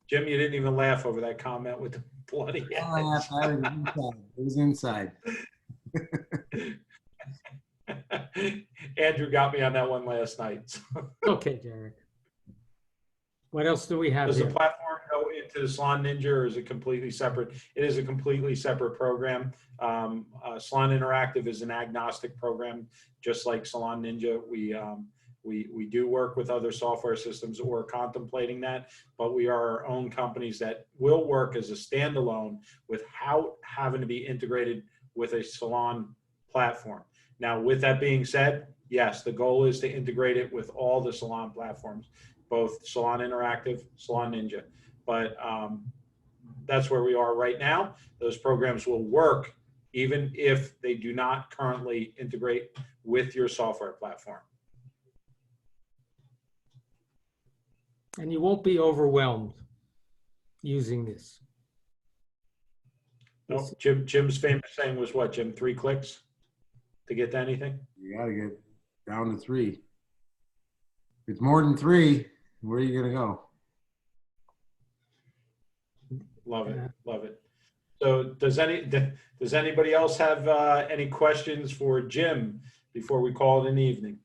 Jim, you didn't even laugh over that comment with the bloody edge. It was inside. Andrew got me on that one last night. Okay, Derek. What else do we have? Does here? the platform go into the Salon Ninja, or is it completely separate? It is a completely separate program. Salon Interactive is an agnostic program, just like Salon Ninja. We do work with other software systems, or contemplating that, but we are our own companies that will work as a standalone without having to be integrated with a salon platform. Now, with that being said, yes, the goal is to integrate it with all the salon platforms, both Salon Interactive, Salon Ninja. But that's where we are right now. Those programs will work even if they do not currently integrate with your software platform. And you won't be overwhelmed using this. No, Jim's famous saying was what, Jim? 3 clicks to get to anything? You got to get down to 3. it's more than 3, where are you going to go? Love it. Love it. So does anybody else have any questions for Jim before we call it an evening?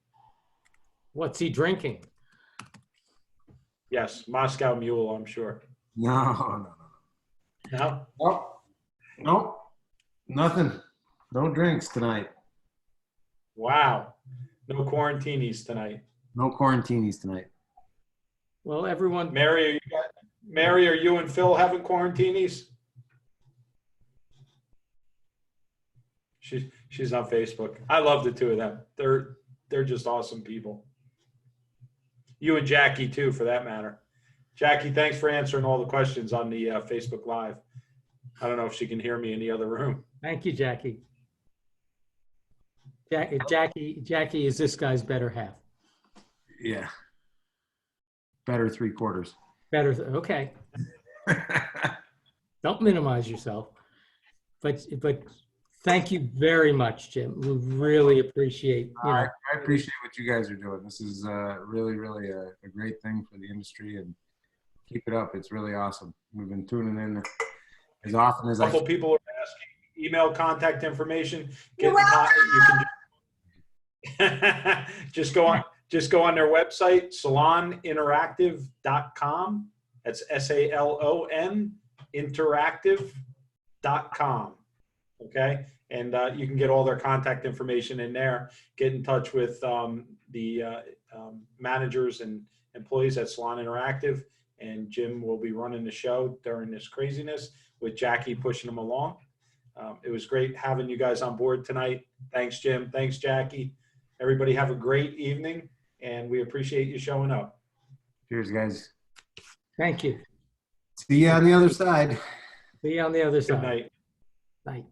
What's he drinking? Yes, Moscow Mule, I'm sure. No. No? Nope. Nothing. No drinks tonight. Wow. No quarantinis tonight. No quarantinis tonight. Well, everyone, Mary, are you and Phil having quarantinis? She's on Facebook. I love the two of them. They're just awesome people. You and Jackie too, for that matter. Jackie, thanks for answering all the questions on the Facebook Live. I don't know if she can hear me in the other room. thank you, Jackie. Jackie is this guy's better half. Yeah. Better 3/4. Better, okay. Don't minimize yourself. But thank you very much, Jim. We really appreciate, I appreciate what you guys are doing. This is really, really a great thing for the industry, and keep it up. It's really awesome. We've been tuning in as often as A couple people are asking email contact information. You can just go on their website, saloninteractive.com. That's SALON interactive.com. Okay. And you can get all their contact information in there. Get in touch with the managers and employees at Salon Interactive. And Jim will be running the show during this craziness with Jackie pushing them along. It was great having you guys on board tonight. Thanks, Jim. Thanks, Jackie. Everybody have a great evening, and we appreciate you showing up. Cheers, guys. Thank you. See you on the other side. See you on the other Good side. night. Night.